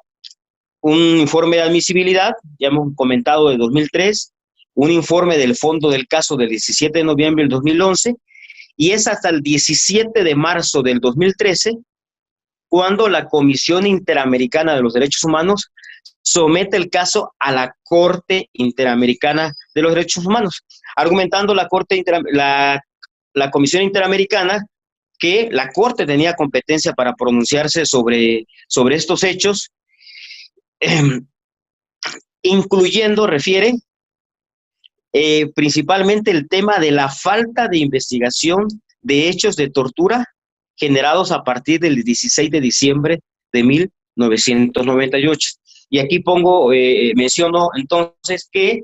un informe de admisibilidad, ya hemos comentado, de 2003, un informe del fondo del caso del 17 de noviembre del 2011, y es hasta el 17 de marzo del 2013 cuando la Comisión Interamericana de los Derechos Humanos somete el caso a la Corte Interamericana de los Derechos Humanos, argumentando la Comisión Interamericana que la Corte tenía competencia para pronunciarse sobre estos hechos, incluyendo, refiere, principalmente el tema de la falta de investigación de hechos de tortura generados a partir del 16 de diciembre de 1998. Y aquí menciono entonces que,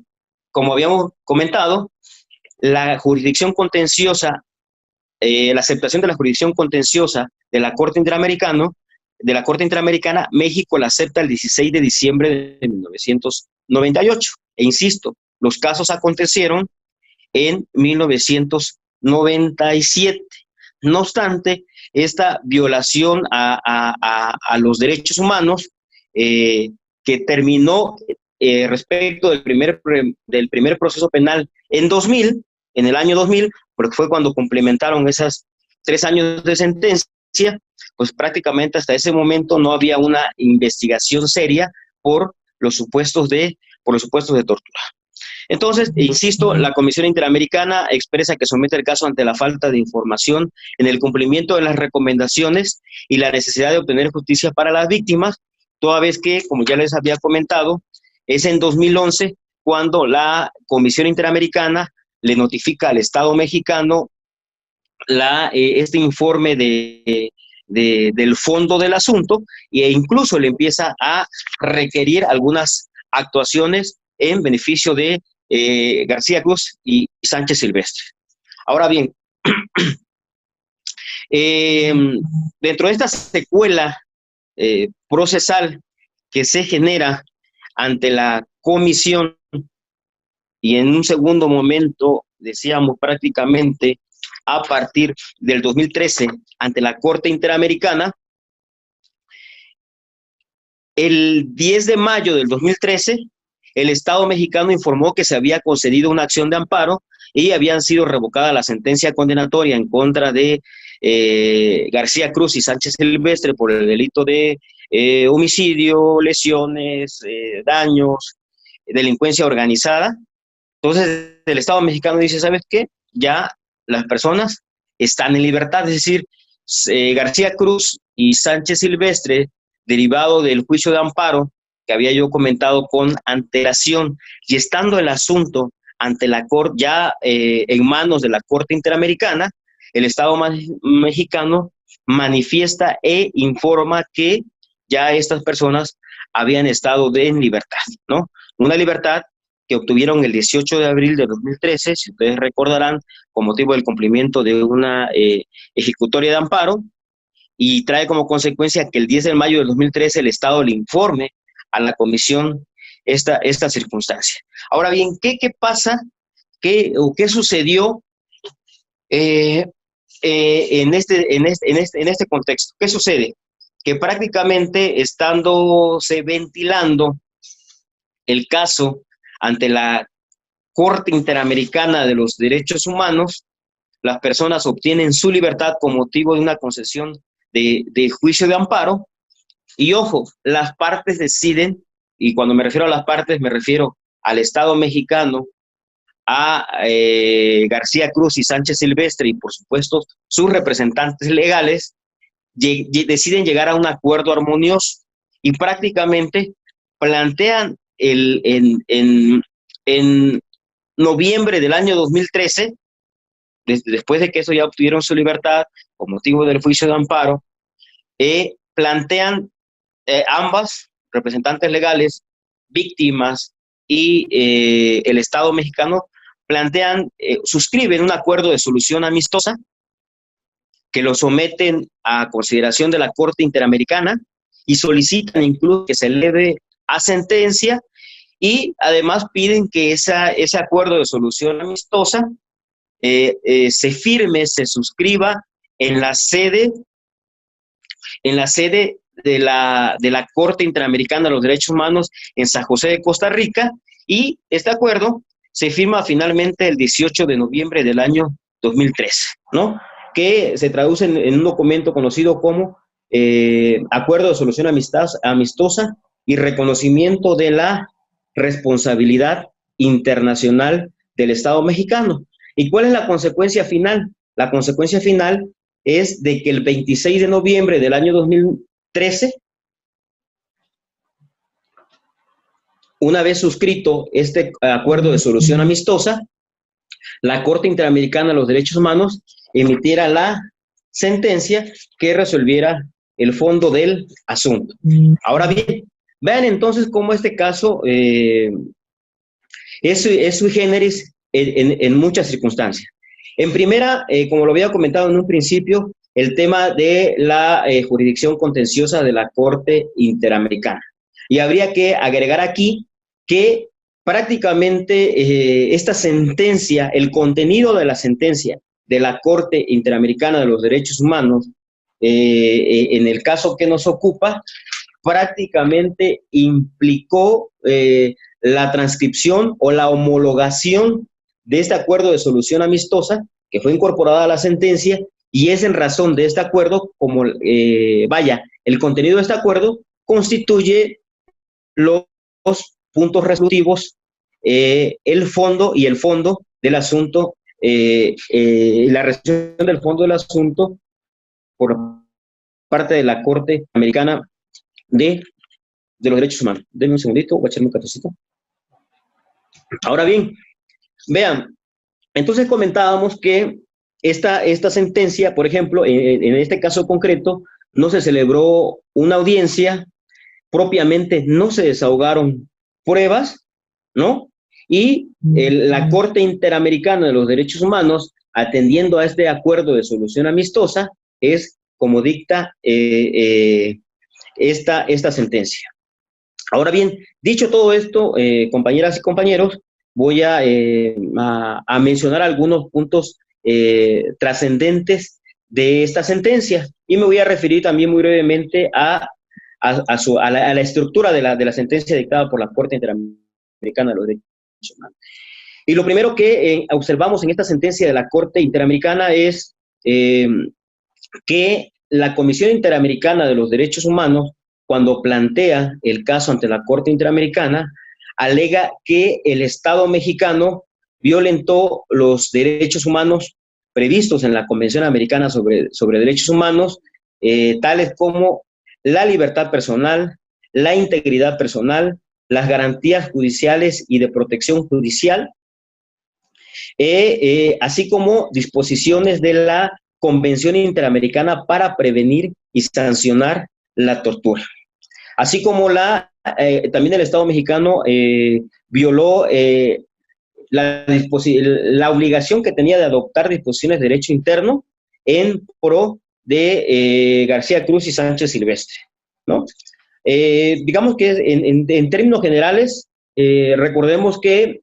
como habíamos comentado, la jurisdicción contenciosa, la aceptación de la jurisdicción contenciosa de la Corte Interamericana, México la acepta el 16 de diciembre de 1998. E insisto, los casos acontecieron en 1997. No obstante, esta violación a los derechos humanos que terminó respecto del primer proceso penal en el año 2000, porque fue cuando complementaron esas 3 años de sentencia, pues prácticamente hasta ese momento no había una investigación seria por los supuestos de tortura. Entonces, insisto, la Comisión Interamericana expresa que somete el caso ante la falta de información en el cumplimiento de las recomendaciones y la necesidad de obtener justicia para las víctimas, toda vez que, como ya les había comentado, es en 2011 cuando la Comisión Interamericana le notifica al Estado mexicano este informe del fondo del asunto e incluso le empieza a requerir algunas actuaciones en beneficio de García Cruz y Sánchez Silvestre. Ahora bien, dentro de esta secuela procesal que se genera ante la comisión y en un segundo momento, decíamos prácticamente a partir del 2013 ante la Corte Interamericana, el 10 de mayo del 2013, el Estado mexicano informó que se había concedido una acción de amparo y habían sido revocada la sentencia condenatoria en contra de García Cruz y Sánchez Silvestre por el delito de homicidio, lesiones, daños, delincuencia organizada. Entonces, el Estado mexicano dice, ¿sabes qué? Ya las personas están en libertad, es decir, García Cruz y Sánchez Silvestre, derivado del juicio de amparo que había yo comentado con antelación, y estando el asunto ante la Corte, ya en manos de la Corte Interamericana, el Estado mexicano manifiesta e informa que ya estas personas habían estado en libertad, ¿no? Una libertad que obtuvieron el 18 de abril de 2013, si ustedes recordarán, con motivo del cumplimiento de una ejecutoria de amparo, y trae como consecuencia que el 10 de mayo de 2013 el Estado le informe a la Comisión esta circunstancia. Ahora bien, ¿qué pasa? ¿Qué sucedió en este contexto? ¿Qué sucede? Que prácticamente estándose ventilando el caso ante la Corte Interamericana de los Derechos Humanos, las personas obtienen su libertad con motivo de una concesión de juicio de amparo, y ojo, las partes deciden, y cuando me refiero a las partes me refiero al Estado mexicano, a García Cruz y Sánchez Silvestre y por supuesto sus representantes legales, deciden llegar a un acuerdo armonioso y prácticamente plantean en noviembre del año 2013, después de que eso ya obtuvieron su libertad con motivo del juicio de amparo, plantean ambas, representantes legales, víctimas y el Estado mexicano, suscriben un acuerdo de solución amistosa que lo someten a consideración de la Corte Interamericana y solicitan incluso que se eleve a sentencia, y además piden que ese acuerdo de solución amistosa se firme, se suscriba en la sede de la Corte Interamericana de los Derechos Humanos en San José de Costa Rica, y este acuerdo se firma finalmente el 18 de noviembre del año 2013, ¿no? Que se traduce en un documento conocido como Acuerdo de Solución Amistosa y Reconocimiento de la Responsabilidad Internacional del Estado mexicano. ¿Y cuál es la consecuencia final? La consecuencia final es de que el 26 de noviembre del año 2013, una vez suscrito este acuerdo de solución amistosa, la Corte Interamericana de los Derechos Humanos emitiera la sentencia que resolviera el fondo del asunto. Ahora bien, vean entonces cómo este caso es sui generis en muchas circunstancias. En primera, como lo había comentado en un principio, el tema de la jurisdicción contenciosa de la Corte Interamericana. Y habría que agregar aquí que prácticamente esta sentencia, el contenido de la sentencia de la Corte Interamericana de los Derechos Humanos, en el caso que nos ocupa, prácticamente implicó la transcripción o la homologación de este acuerdo de solución amistosa que fue incorporada a la sentencia, y es en razón de este acuerdo como, el contenido de este acuerdo constituye los puntos resolutivos, el fondo del asunto, la resolución del fondo del asunto por parte de la Corte Americana de los Derechos Humanos. Denme un segundito, voy a echarme un cafecito. Ahora bien, vean, entonces comentábamos que esta sentencia, por ejemplo, en este caso concreto, no se celebró una audiencia, propiamente no se desahogaron pruebas, ¿no? Y la Corte Interamericana de los Derechos Humanos, atendiendo a este acuerdo de solución amistosa, es como dicta esta sentencia. Ahora bien, dicho todo esto, compañeras y compañeros, voy a mencionar algunos puntos trascendentes de esta sentencia, y me voy a referir también muy brevemente a la estructura de la sentencia dictada por la Corte Interamericana de los Derechos Humanos. Y lo primero que observamos en esta sentencia de la Corte Interamericana es que la Comisión Interamericana de los Derechos Humanos, cuando plantea el caso ante la Corte Interamericana, alega que el Estado mexicano violentó los derechos humanos previstos en la Convención Americana sobre Derechos Humanos, tales como la libertad personal, la integridad personal, las garantías judiciales y de protección judicial, así como disposiciones de la Convención Interamericana para prevenir y sancionar la tortura. Así como también el Estado mexicano violó la obligación que tenía de adoptar disposiciones de derecho interno en pro de García Cruz y Sánchez Silvestre, ¿no? Digamos que en términos generales, recordemos que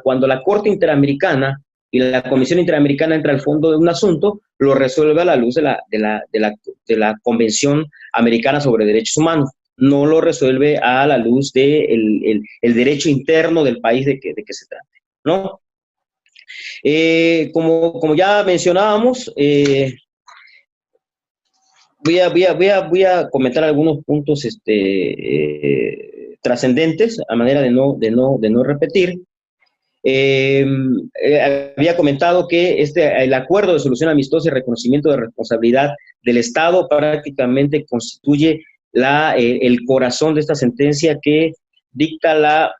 cuando la Corte Interamericana y la Comisión Interamericana entra al fondo de un asunto, lo resuelve a la luz de la Convención Americana sobre Derechos Humanos, no lo resuelve a la luz del el derecho interno del país de que se trate, ¿no? Como ya mencionábamos, voy a comentar algunos puntos trascendentes a manera de no repetir. Había comentado que el acuerdo de solución amistosa y reconocimiento de responsabilidad del Estado prácticamente constituye el corazón de esta sentencia que dicta la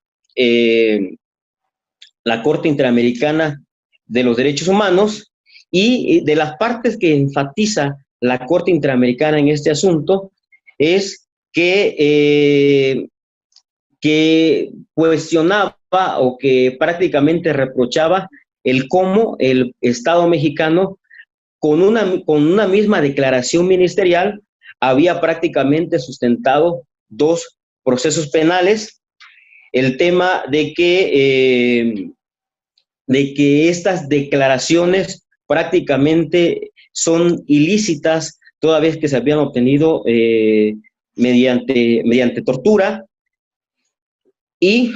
Corte Interamericana de los Derechos Humanos, y de las partes que enfatiza la Corte Interamericana en este asunto es que cuestionaba o que prácticamente reprochaba el cómo el Estado mexicano, con una misma declaración ministerial, había prácticamente sustentado dos procesos penales. El tema de que estas declaraciones prácticamente son ilícitas, toda vez que se habían obtenido mediante tortura. Y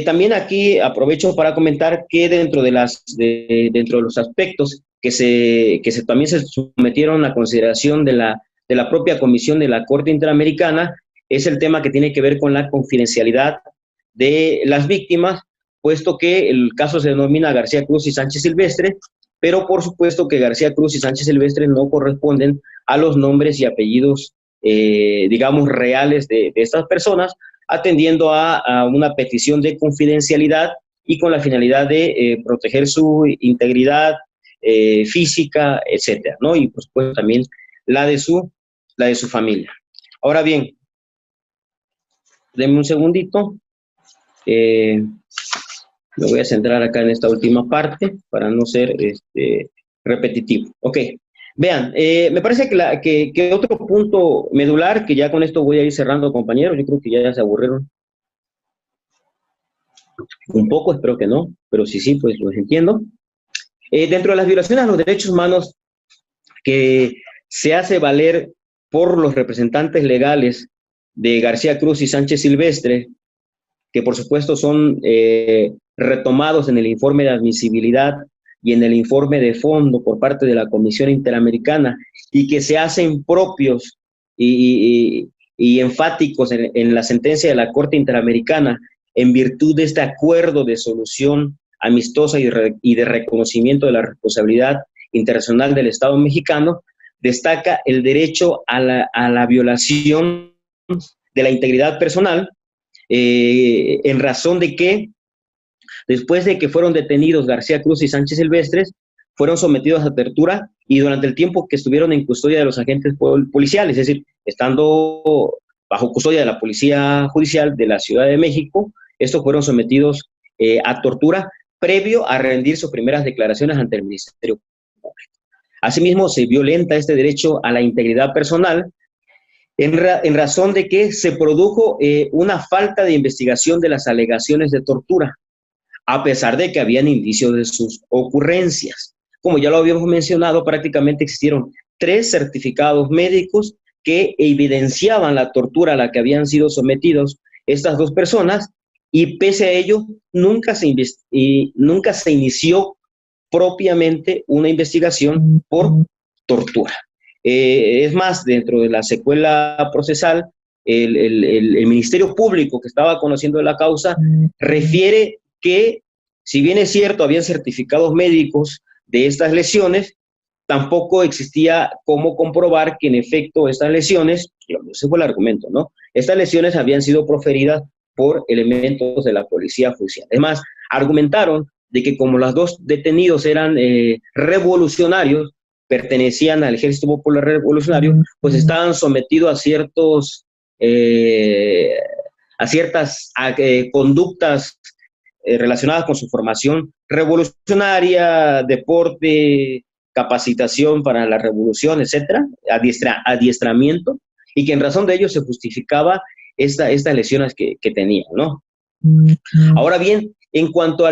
también aquí aprovecho para comentar que dentro de los aspectos que también se sometieron a consideración de la propia comisión de la Corte Interamericana, es el tema que tiene que ver con la confidencialidad de las víctimas, puesto que el caso se denomina García Cruz y Sánchez Silvestre, pero por supuesto que García Cruz y Sánchez Silvestre no corresponden a los nombres y apellidos, digamos, reales de estas personas, atendiendo a una petición de confidencialidad y con la finalidad de proteger su integridad física, etcétera, ¿no? Y por supuesto también la de su familia. Ahora bien, denme un segundito. Me voy a centrar acá en esta última parte para no ser repetitivo. Ok. Vean, me parece que otro punto medular, que ya con esto voy a ir cerrando, compañeros, yo creo que ya se aburrieron un poco, espero que no, pero sí, pues los entiendo. Dentro de las violaciones a los derechos humanos que se hace valer por los representantes legales de García Cruz y Sánchez Silvestre, que por supuesto son retomados en el informe de admisibilidad y en el informe de fondo por parte de la Comisión Interamericana, y que se hacen propios y enfáticos en la sentencia de la Corte Interamericana en virtud de este acuerdo de solución amistosa y de reconocimiento de la responsabilidad internacional del Estado mexicano, destaca el derecho a la violación de la integridad personal, en razón de que después de que fueron detenidos García Cruz y Sánchez Silvestres, fueron sometidos a tortura y durante el tiempo que estuvieron en custodia de los agentes policiales, es decir, estando bajo custodia de la Policía Judicial de la Ciudad de México, estos fueron sometidos a tortura previo a rendir sus primeras declaraciones ante el Ministerio Público. Asimismo, se violenta este derecho a la integridad personal en razón de que se produjo una falta de investigación de las alegaciones de tortura, a pesar de que habían indicios de sus ocurrencias. Como ya lo habíamos mencionado, prácticamente existieron 3 certificados médicos que evidenciaban la tortura a la que habían sido sometidos estas 2 personas, y pese a ello nunca se inició propiamente una investigación por tortura. Es más, dentro de la secuela procesal, el Ministerio Público, que estaba conociendo la causa, refiere que, si bien es cierto, habían certificados médicos de estas lesiones, tampoco existía cómo comprobar que en efecto estas lesiones, ese fue el argumento, ¿no? Estas lesiones habían sido proferidas por elementos de la policía judicial. Es más, argumentaron de que como los 2 detenidos eran revolucionarios, pertenecían al Ejército Popular Revolucionario, pues estaban sometidos a ciertas conductas relacionadas con su formación revolucionaria, deporte, capacitación para la revolución, etcétera, adiestramiento, y que en razón de ello se justificaba estas lesiones que tenían, ¿no? Ahora bien, en cuanto a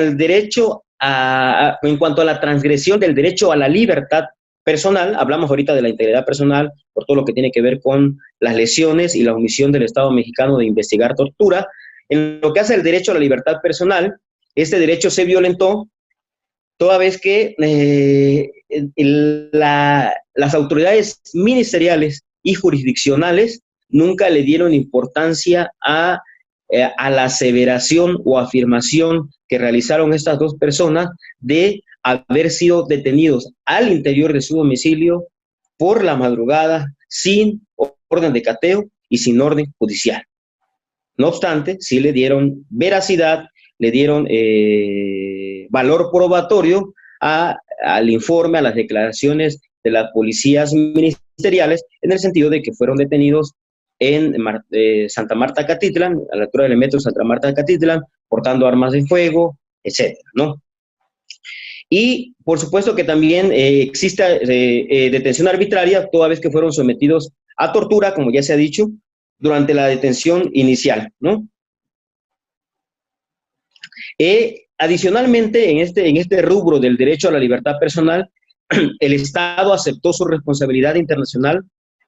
la transgresión del derecho a la libertad personal, hablamos ahorita de la integridad personal por todo lo que tiene que ver con las lesiones y la omisión del Estado mexicano de investigar tortura. En lo que hace el derecho a la libertad personal, este derecho se violentó toda vez que las autoridades ministeriales y jurisdiccionales nunca le dieron importancia a la aseveración o afirmación que realizaron estas 2 personas de haber sido detenidos al interior de su domicilio por la madrugada, sin orden de cateo y sin orden judicial. No obstante, sí le dieron veracidad, le dieron valor probatorio al informe, a las declaraciones de las policías ministeriales, en el sentido de que fueron detenidos en Santa Marta Catitlán, a la altura del metro Santa Marta Catitlán, portando armas de fuego, etcétera, ¿no? Y por supuesto que también existe detención arbitraria toda vez que fueron sometidos a tortura, como ya se ha dicho, durante la detención inicial, ¿no? Adicionalmente, en este rubro del derecho a la libertad personal, el Estado aceptó su responsabilidad internacional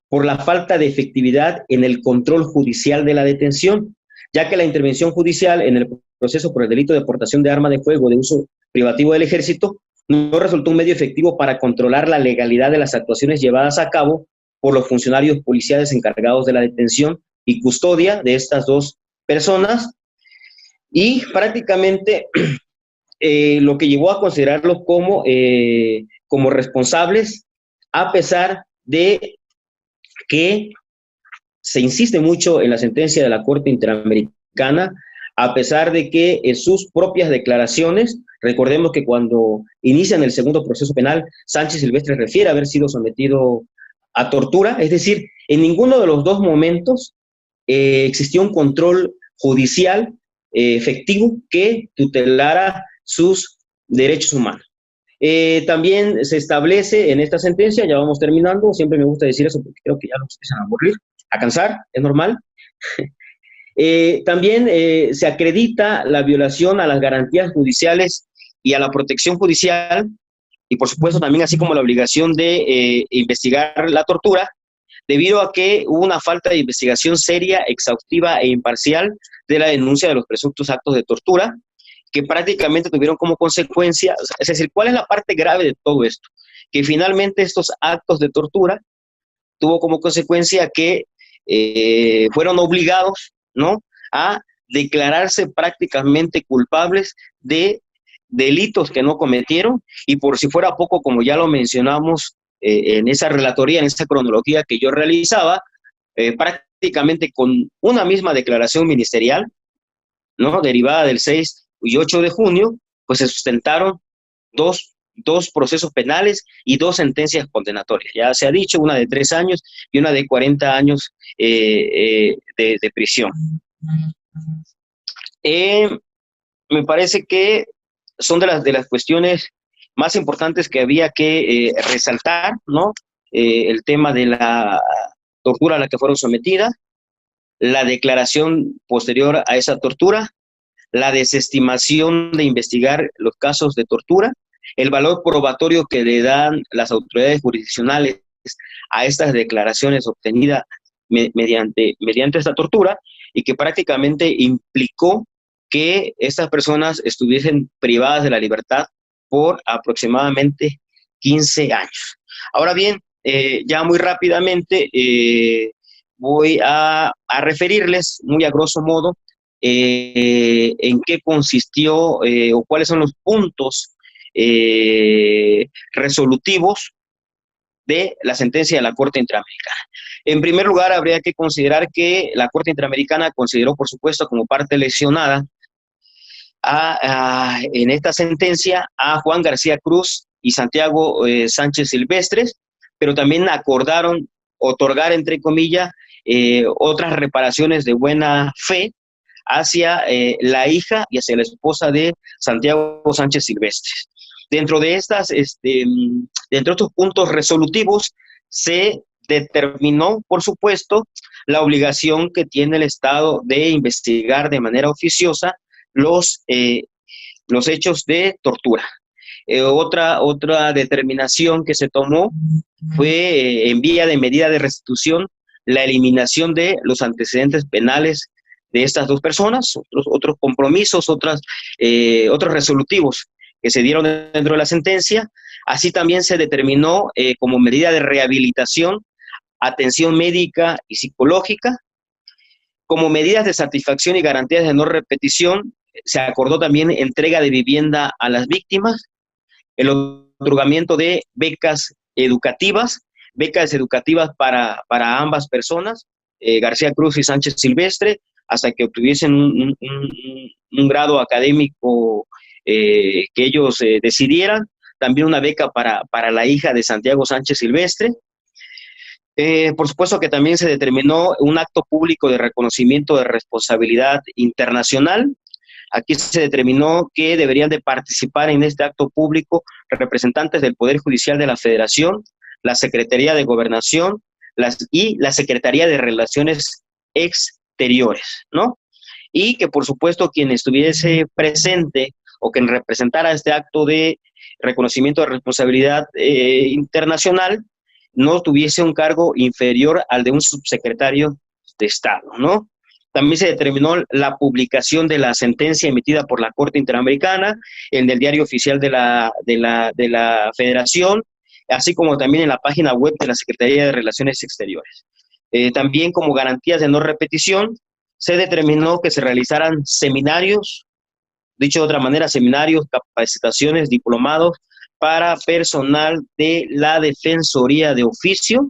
por la falta de efectividad en el control judicial de la detención, ya que la intervención judicial en el proceso por el delito de portación de arma de fuego de uso privativo del Ejército no resultó un medio efectivo para controlar la legalidad de las actuaciones llevadas a cabo por los funcionarios policiales encargados de la detención y custodia de estas 2 personas, y prácticamente lo que llevó a considerarlos como responsables, a pesar de que se insiste mucho en la sentencia de la Corte Interamericana, a pesar de que en sus propias declaraciones, recordemos que cuando inician el segundo proceso penal, Sánchez Silvestre refiere haber sido sometido a tortura, es decir, en ninguno de los 2 momentos existió un control judicial efectivo que tutelara sus derechos humanos. También se establece en esta sentencia, ya vamos terminando, siempre me gusta decir eso porque creo que ya nos empiezan a aburrir, a cansar, es normal. También se acredita la violación a las garantías judiciales y a la protección judicial, y por supuesto también así como la obligación de investigar la tortura, debido a que hubo una falta de investigación seria, exhaustiva e imparcial de la denuncia de los presuntos actos de tortura, que prácticamente tuvieron como consecuencia, es decir, ¿cuál es la parte grave de todo esto? Que finalmente estos actos de tortura tuvo como consecuencia que fueron obligados, ¿no?, a declararse prácticamente culpables de delitos que no cometieron, y por si fuera poco, como ya lo mencionamos en esa relatoría, en esa cronología que yo realizaba, prácticamente con una misma declaración ministerial, ¿no?, derivada del 6 y 8 de junio, pues se sustentaron dos procesos penales y 2 sentencias condenatorias. Ya se ha dicho, una de 3 años y una de 40 años de prisión. Me parece que son de las cuestiones más importantes que había que resaltar, ¿no? El tema de la tortura a la que fueron sometidas, la declaración posterior a esa tortura, la desestimación de investigar los casos de tortura, el valor probatorio que le dan las autoridades jurisdiccionales a estas declaraciones obtenidas mediante esta tortura, y que prácticamente implicó que estas personas estuviesen privadas de la libertad por aproximadamente 15 años. Ahora bien, ya muy rápidamente voy a referirles muy a grosso modo en qué consistió o cuáles son los puntos resolutivos de la sentencia de la Corte Interamericana. En primer lugar, habría que considerar que la Corte Interamericana consideró, por supuesto, como parte lesionada en esta sentencia a Juan García Cruz y Santiago Sánchez Silvestres, pero también acordaron otorgar, entre comillas, otras reparaciones de buena fe hacia la hija y hacia la esposa de Santiago Sánchez Silvestres. Dentro de estos puntos resolutivos se determinó, por supuesto, la obligación que tiene el Estado de investigar de manera oficiosa los hechos de tortura. Otra determinación que se tomó fue, en vía de medida de restitución, la eliminación de los antecedentes penales de estas 2 personas, otros compromisos, otros resolutivos que se dieron dentro de la sentencia. Así también se determinó como medida de rehabilitación, atención médica y psicológica. Como medidas de satisfacción y garantías de no repetición, se acordó también entrega de vivienda a las víctimas, el otorgamiento de becas educativas para ambas personas, García Cruz y Sánchez Silvestre, hasta que obtuviesen un grado académico que ellos decidieran. También una beca para la hija de Santiago Sánchez Silvestre. Por supuesto que también se determinó un acto público de reconocimiento de responsabilidad internacional. Aquí se determinó que deberían de participar en este acto público representantes del Poder Judicial de la Federación, la Secretaría de Gobernación y la Secretaría de Relaciones Exteriores, ¿no? Y que, por supuesto, quien estuviese presente o quien representara este acto de reconocimiento de responsabilidad internacional no tuviese un cargo inferior al de un subsecretario de Estado, ¿no? También se determinó la publicación de la sentencia emitida por la Corte Interamericana en el Diario Oficial de la Federación, así como también en la página web de la Secretaría de Relaciones Exteriores. También, como garantías de no repetición, se determinó que se realizaran seminarios, dicho de otra manera, seminarios, capacitaciones, diplomados para personal de la Defensoría de Oficio,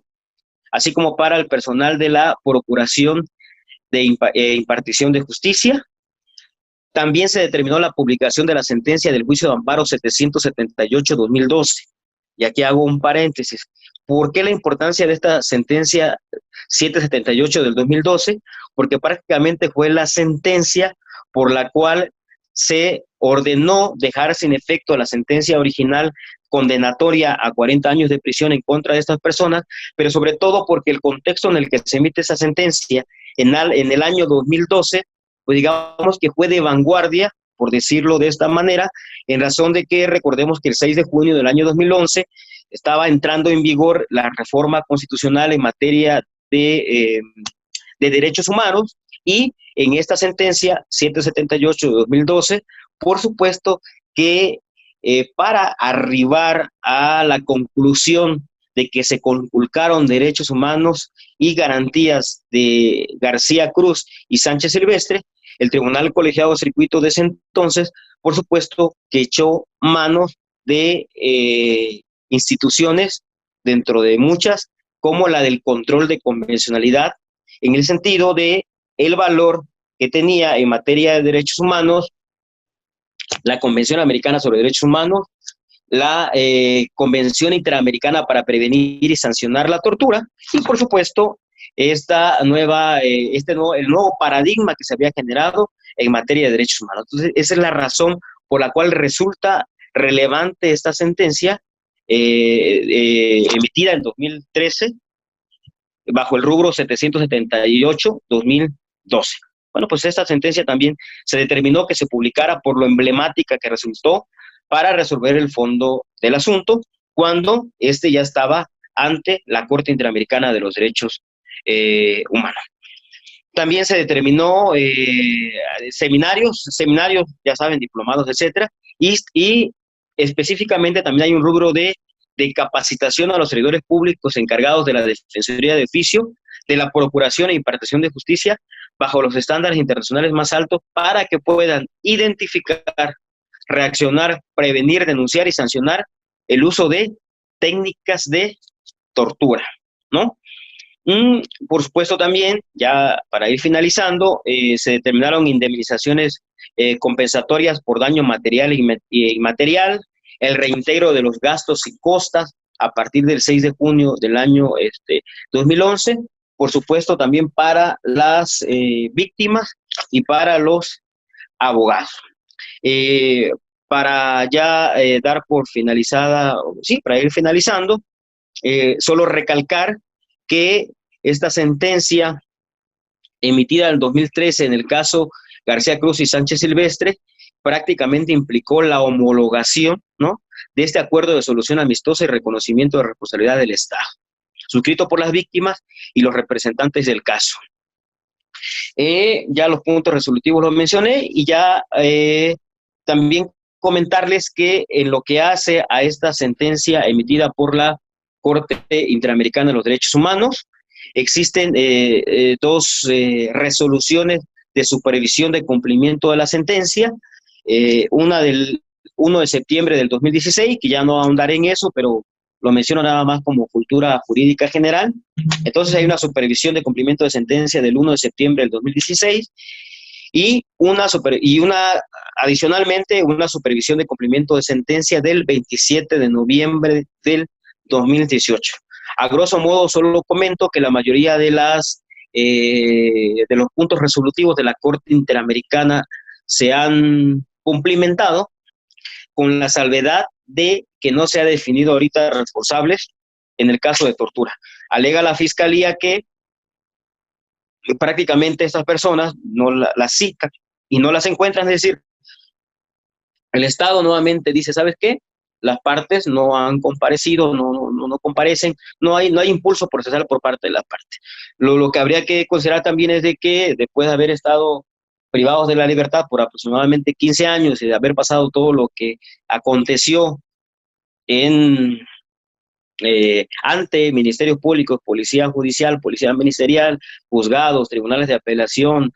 así como para el personal de la Procuración de Impartición de Justicia. También se determinó la publicación de la sentencia del juicio de amparo 778-2012. Y aquí hago un paréntesis. ¿Por qué la importancia de esta sentencia 778 del 2012? Porque prácticamente fue la sentencia por la cual se ordenó dejar sin efecto la sentencia original condenatoria a 40 años de prisión en contra de estas personas, pero sobre todo porque el contexto en el que se emite esa sentencia en el año 2012, pues digamos que fue de vanguardia, por decirlo de esta manera, en razón de que recordemos que el 6 de junio del año 2011 estaba entrando en vigor la reforma constitucional en materia de derechos humanos, y en esta sentencia 778 de 2012, por supuesto que para arribar a la conclusión de que se conculcaron derechos humanos y garantías de García Cruz y Sánchez Silvestre, el Tribunal Colegiado de Circuito de ese entonces, por supuesto, que echó mano de instituciones, dentro de muchas, como la del control de convencionalidad, en el sentido de el valor que tenía en materia de derechos humanos la Convención Americana sobre Derechos Humanos, la Convención Interamericana para Prevenir y Sancionar la Tortura, y por supuesto esta nueva, el nuevo paradigma que se había generado en materia de derechos humanos. Entonces, esa es la razón por la cual resulta relevante esta sentencia emitida en 2013 bajo el rubro 778-2012. Bueno, pues esta sentencia también se determinó que se publicara por lo emblemática que resultó para resolver el fondo del asunto, cuando este ya estaba ante la Corte Interamericana de los Derechos Humanos. También se determinó seminarios, ya saben, diplomados, etcétera, y específicamente también hay un rubro de capacitación a los servidores públicos encargados de la Defensoría de Oficio, de la Procuración e Impartición de Justicia, bajo los estándares internacionales más altos, para que puedan identificar, reaccionar, prevenir, denunciar y sancionar el uso de técnicas de tortura, ¿no? Por supuesto también, ya para ir finalizando, se determinaron indemnizaciones compensatorias por daño material e inmaterial, el reintegro de los gastos y costas a partir del 6 de junio del año 2011, por supuesto también para las víctimas y para los abogados. Para ya dar por finalizada, sí, para ir finalizando, solo recalcar que esta sentencia emitida en el 2013 en el caso García Cruz y Sánchez Silvestre prácticamente implicó la homologación, ¿no?, de este acuerdo de solución amistosa y reconocimiento de responsabilidad del Estado, suscrito por las víctimas y los representantes del caso. Ya los puntos resolutivos los mencioné, y ya también comentarles que en lo que hace a esta sentencia emitida por la Corte Interamericana de los Derechos Humanos, existen dos resoluciones de supervisión de cumplimiento de la sentencia, una del 1 de septiembre del 2016, que ya no ahondaré en eso, pero lo menciono nada más como cultura jurídica general. Entonces hay una supervisión de cumplimiento de sentencia del 1 de septiembre del 2016, y adicionalmente una supervisión de cumplimiento de sentencia del 27 de noviembre del 2018. A grosso modo, solo comento que la mayoría de los puntos resolutivos de la Corte Interamericana se han cumplimentado, con la salvedad de que no se ha definido ahorita responsables en el caso de tortura. Alega la Fiscalía que prácticamente estas personas no las citan y no las encuentran, es decir, el Estado nuevamente dice, ¿sabes qué? Las partes no han comparecido, no comparecen, no hay impulso procesal por parte de las partes. Lo que habría que considerar también es de que después de haber estado privados de la libertad por aproximadamente 15 años y de haber pasado todo lo que aconteció ante ministerios públicos, policía judicial, policía ministerial, juzgados, tribunales de apelación,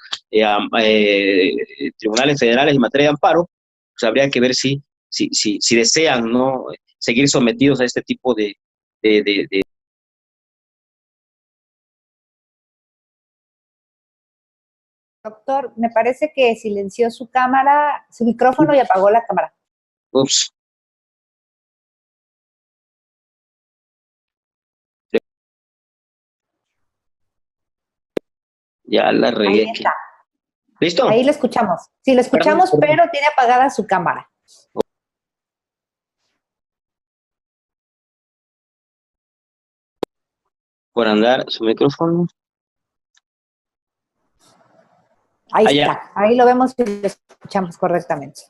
tribunales federales en materia de amparo, pues habría que ver si desean, ¿no?, seguir sometidos a este tipo de Doctor, me parece que silenció su cámara, su micrófono, y apagó la cámara. Ups. Ya la regué. Ahí está. ¿Listo? Ahí lo escuchamos. Sí, lo escuchamos, perdón, pero tiene apagada su cámara. Por andar su micrófono. Ahí Allá. está. Ahí lo vemos y lo escuchamos correctamente.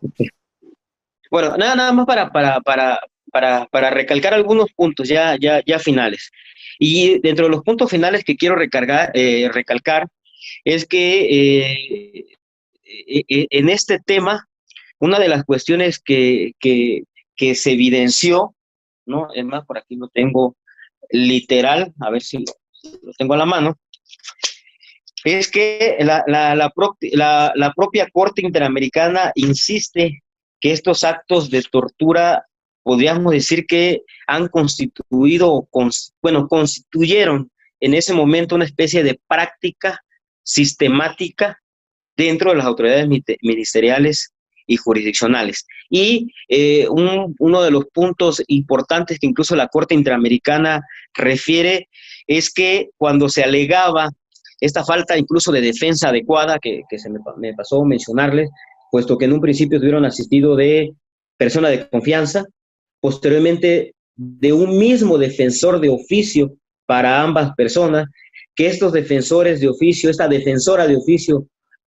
Bueno, nada más para para recalcar algunos puntos ya finales. Y dentro de los puntos finales que quiero recalcar es que en este tema, una de las cuestiones que se evidenció, ¿no? Es más, por aquí lo tengo literal, a ver si lo tengo a la mano, es que la propia Corte Interamericana insiste que estos actos de tortura, podríamos decir que han constituido, constituyeron en ese momento una especie de práctica sistemática dentro de las autoridades ministeriales y jurisdiccionales. Y uno de los puntos importantes que incluso la Corte Interamericana refiere es que cuando se alegaba esta falta incluso de defensa adecuada, que se me pasó mencionarles, puesto que en un principio tuvieron asistido de persona de confianza, posteriormente de un mismo defensor de oficio para ambas personas, que estos defensores de oficio, esta defensora de oficio,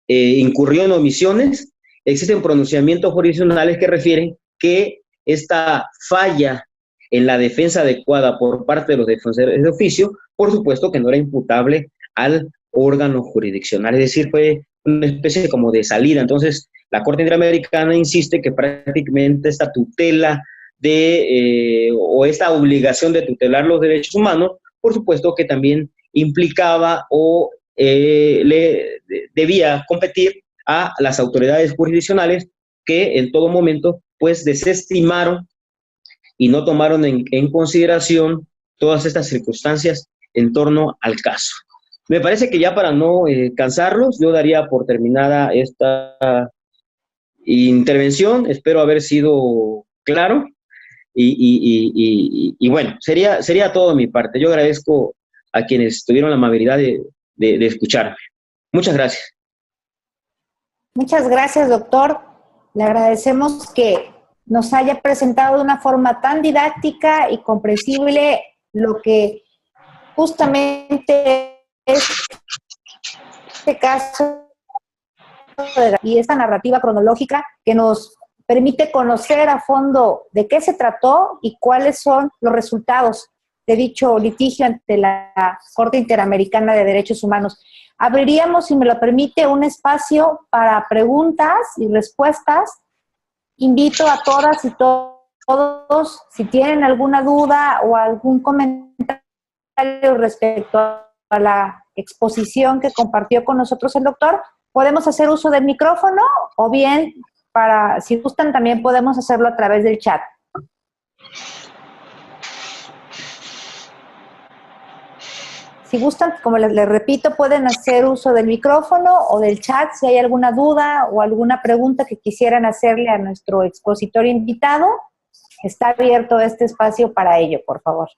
incurrió en omisiones. Existen pronunciamientos jurisdiccionales que refieren que esta falla en la defensa adecuada por parte de los defensores de oficio, por supuesto que no era imputable al órgano jurisdiccional, es decir, fue una especie como de salida. Entonces, la Corte Interamericana insiste que prácticamente esta tutela o esta obligación de tutelar los derechos humanos, por supuesto que también implicaba o le debía competir a las autoridades jurisdiccionales que en todo momento pues desestimaron y no tomaron en consideración todas estas circunstancias en torno al caso. Me parece que ya para no cansarlos, yo daría por terminada esta intervención. Espero haber sido claro y bueno, sería todo de mi parte. Yo agradezco a quienes tuvieron la amabilidad de escucharme. Muchas gracias. Muchas gracias, doctor. Le agradecemos que nos haya presentado de una forma tan didáctica y comprensible lo que justamente es este caso y esta narrativa cronológica que nos permite conocer a fondo de qué se trató y cuáles son los resultados de dicho litigio ante la Corte Interamericana de Derechos Humanos. Abriríamos, si me lo permite, un espacio para preguntas y respuestas. Invito a todas y todos, si tienen alguna duda o algún comentario respecto a la exposición que compartió con nosotros el doctor, podemos hacer uso del micrófono o bien, si gustan, también podemos hacerlo a través del chat. Si gustan, como les repito, pueden hacer uso del micrófono o del chat si hay alguna duda o alguna pregunta que quisieran hacerle a nuestro expositor invitado. Está abierto este espacio para ello, por favor.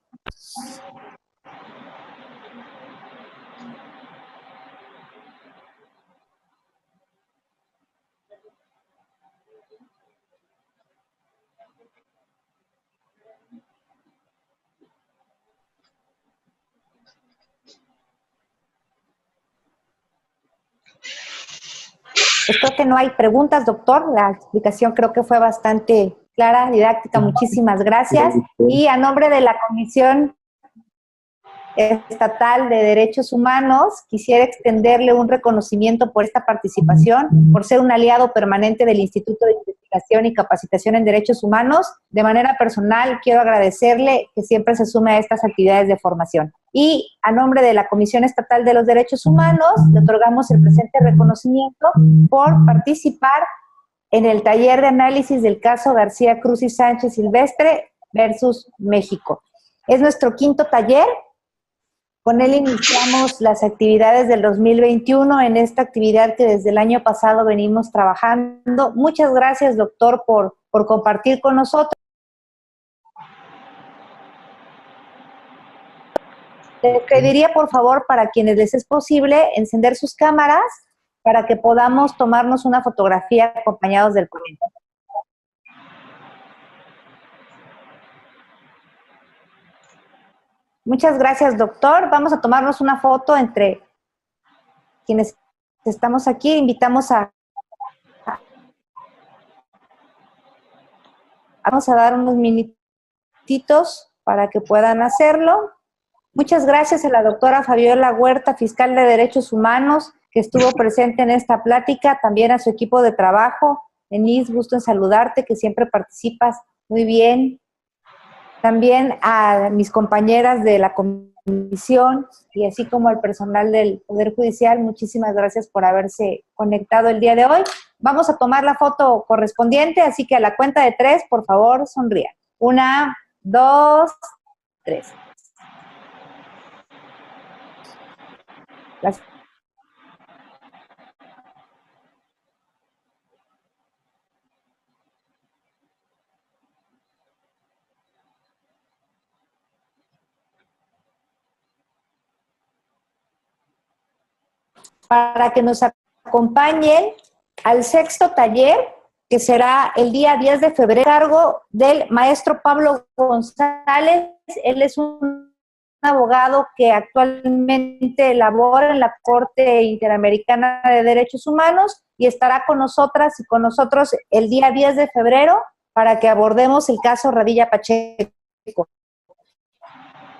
Creo que no hay preguntas, doctor. La explicación creo que fue bastante clara, didáctica. Muchísimas gracias. Y a nombre de la Comisión Estatal de Derechos Humanos, quisiera extenderle un reconocimiento por esta participación, por ser un aliado permanente del Instituto de Investigación y Capacitación en Derechos Humanos. De manera personal, quiero agradecerle que siempre se sume a estas actividades de formación. Y a nombre de la Comisión Estatal de los Derechos Humanos, le otorgamos el presente reconocimiento por participar en el taller de análisis del caso García Cruz y Sánchez Silvestre versus México. Es nuestro quinto taller. Con él iniciamos las actividades del 2021 en esta actividad que desde el año pasado venimos trabajando. Muchas gracias, doctor, por compartir con nosotros. Les pediría, por favor, para quienes les es posible, encender sus cámaras para que podamos tomarnos una fotografía acompañados del ponente. Muchas gracias, doctor. Vamos a tomarnos una foto entre quienes estamos aquí. Invitamos vamos a dar unos minutos minutitos para que puedan hacerlo. Muchas gracias a la doctora Fabiola Huerta, fiscal de Derechos Humanos, que estuvo presente en esta plática, también a su equipo de trabajo. Denise, gusto en saludarte, que siempre participas muy bien. También a mis compañeras de la comisión y así como al personal del Poder Judicial, muchísimas gracias por haberse conectado el día de hoy. Vamos a tomar la foto correspondiente, así que a la cuenta de 3, por favor, sonrían. 1, 2, 3. Para que nos acompañen al 6º taller, que será el día 10 de febrero, a cargo del maestro Pablo González. Él es un abogado que actualmente labora en la Corte Interamericana de Derechos Humanos y estará con nosotras y con nosotros el día 10 de febrero para que abordemos el caso Radilla Pacheco.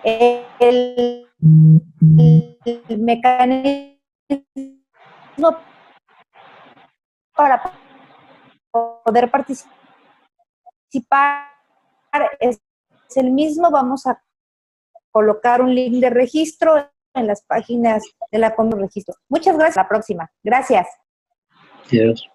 El mecanismo para poder participar es el mismo. Vamos a colocar un link de registro en las páginas de la Comisión de Registro. Muchas gracias. Hasta la próxima. Gracias. Adiós.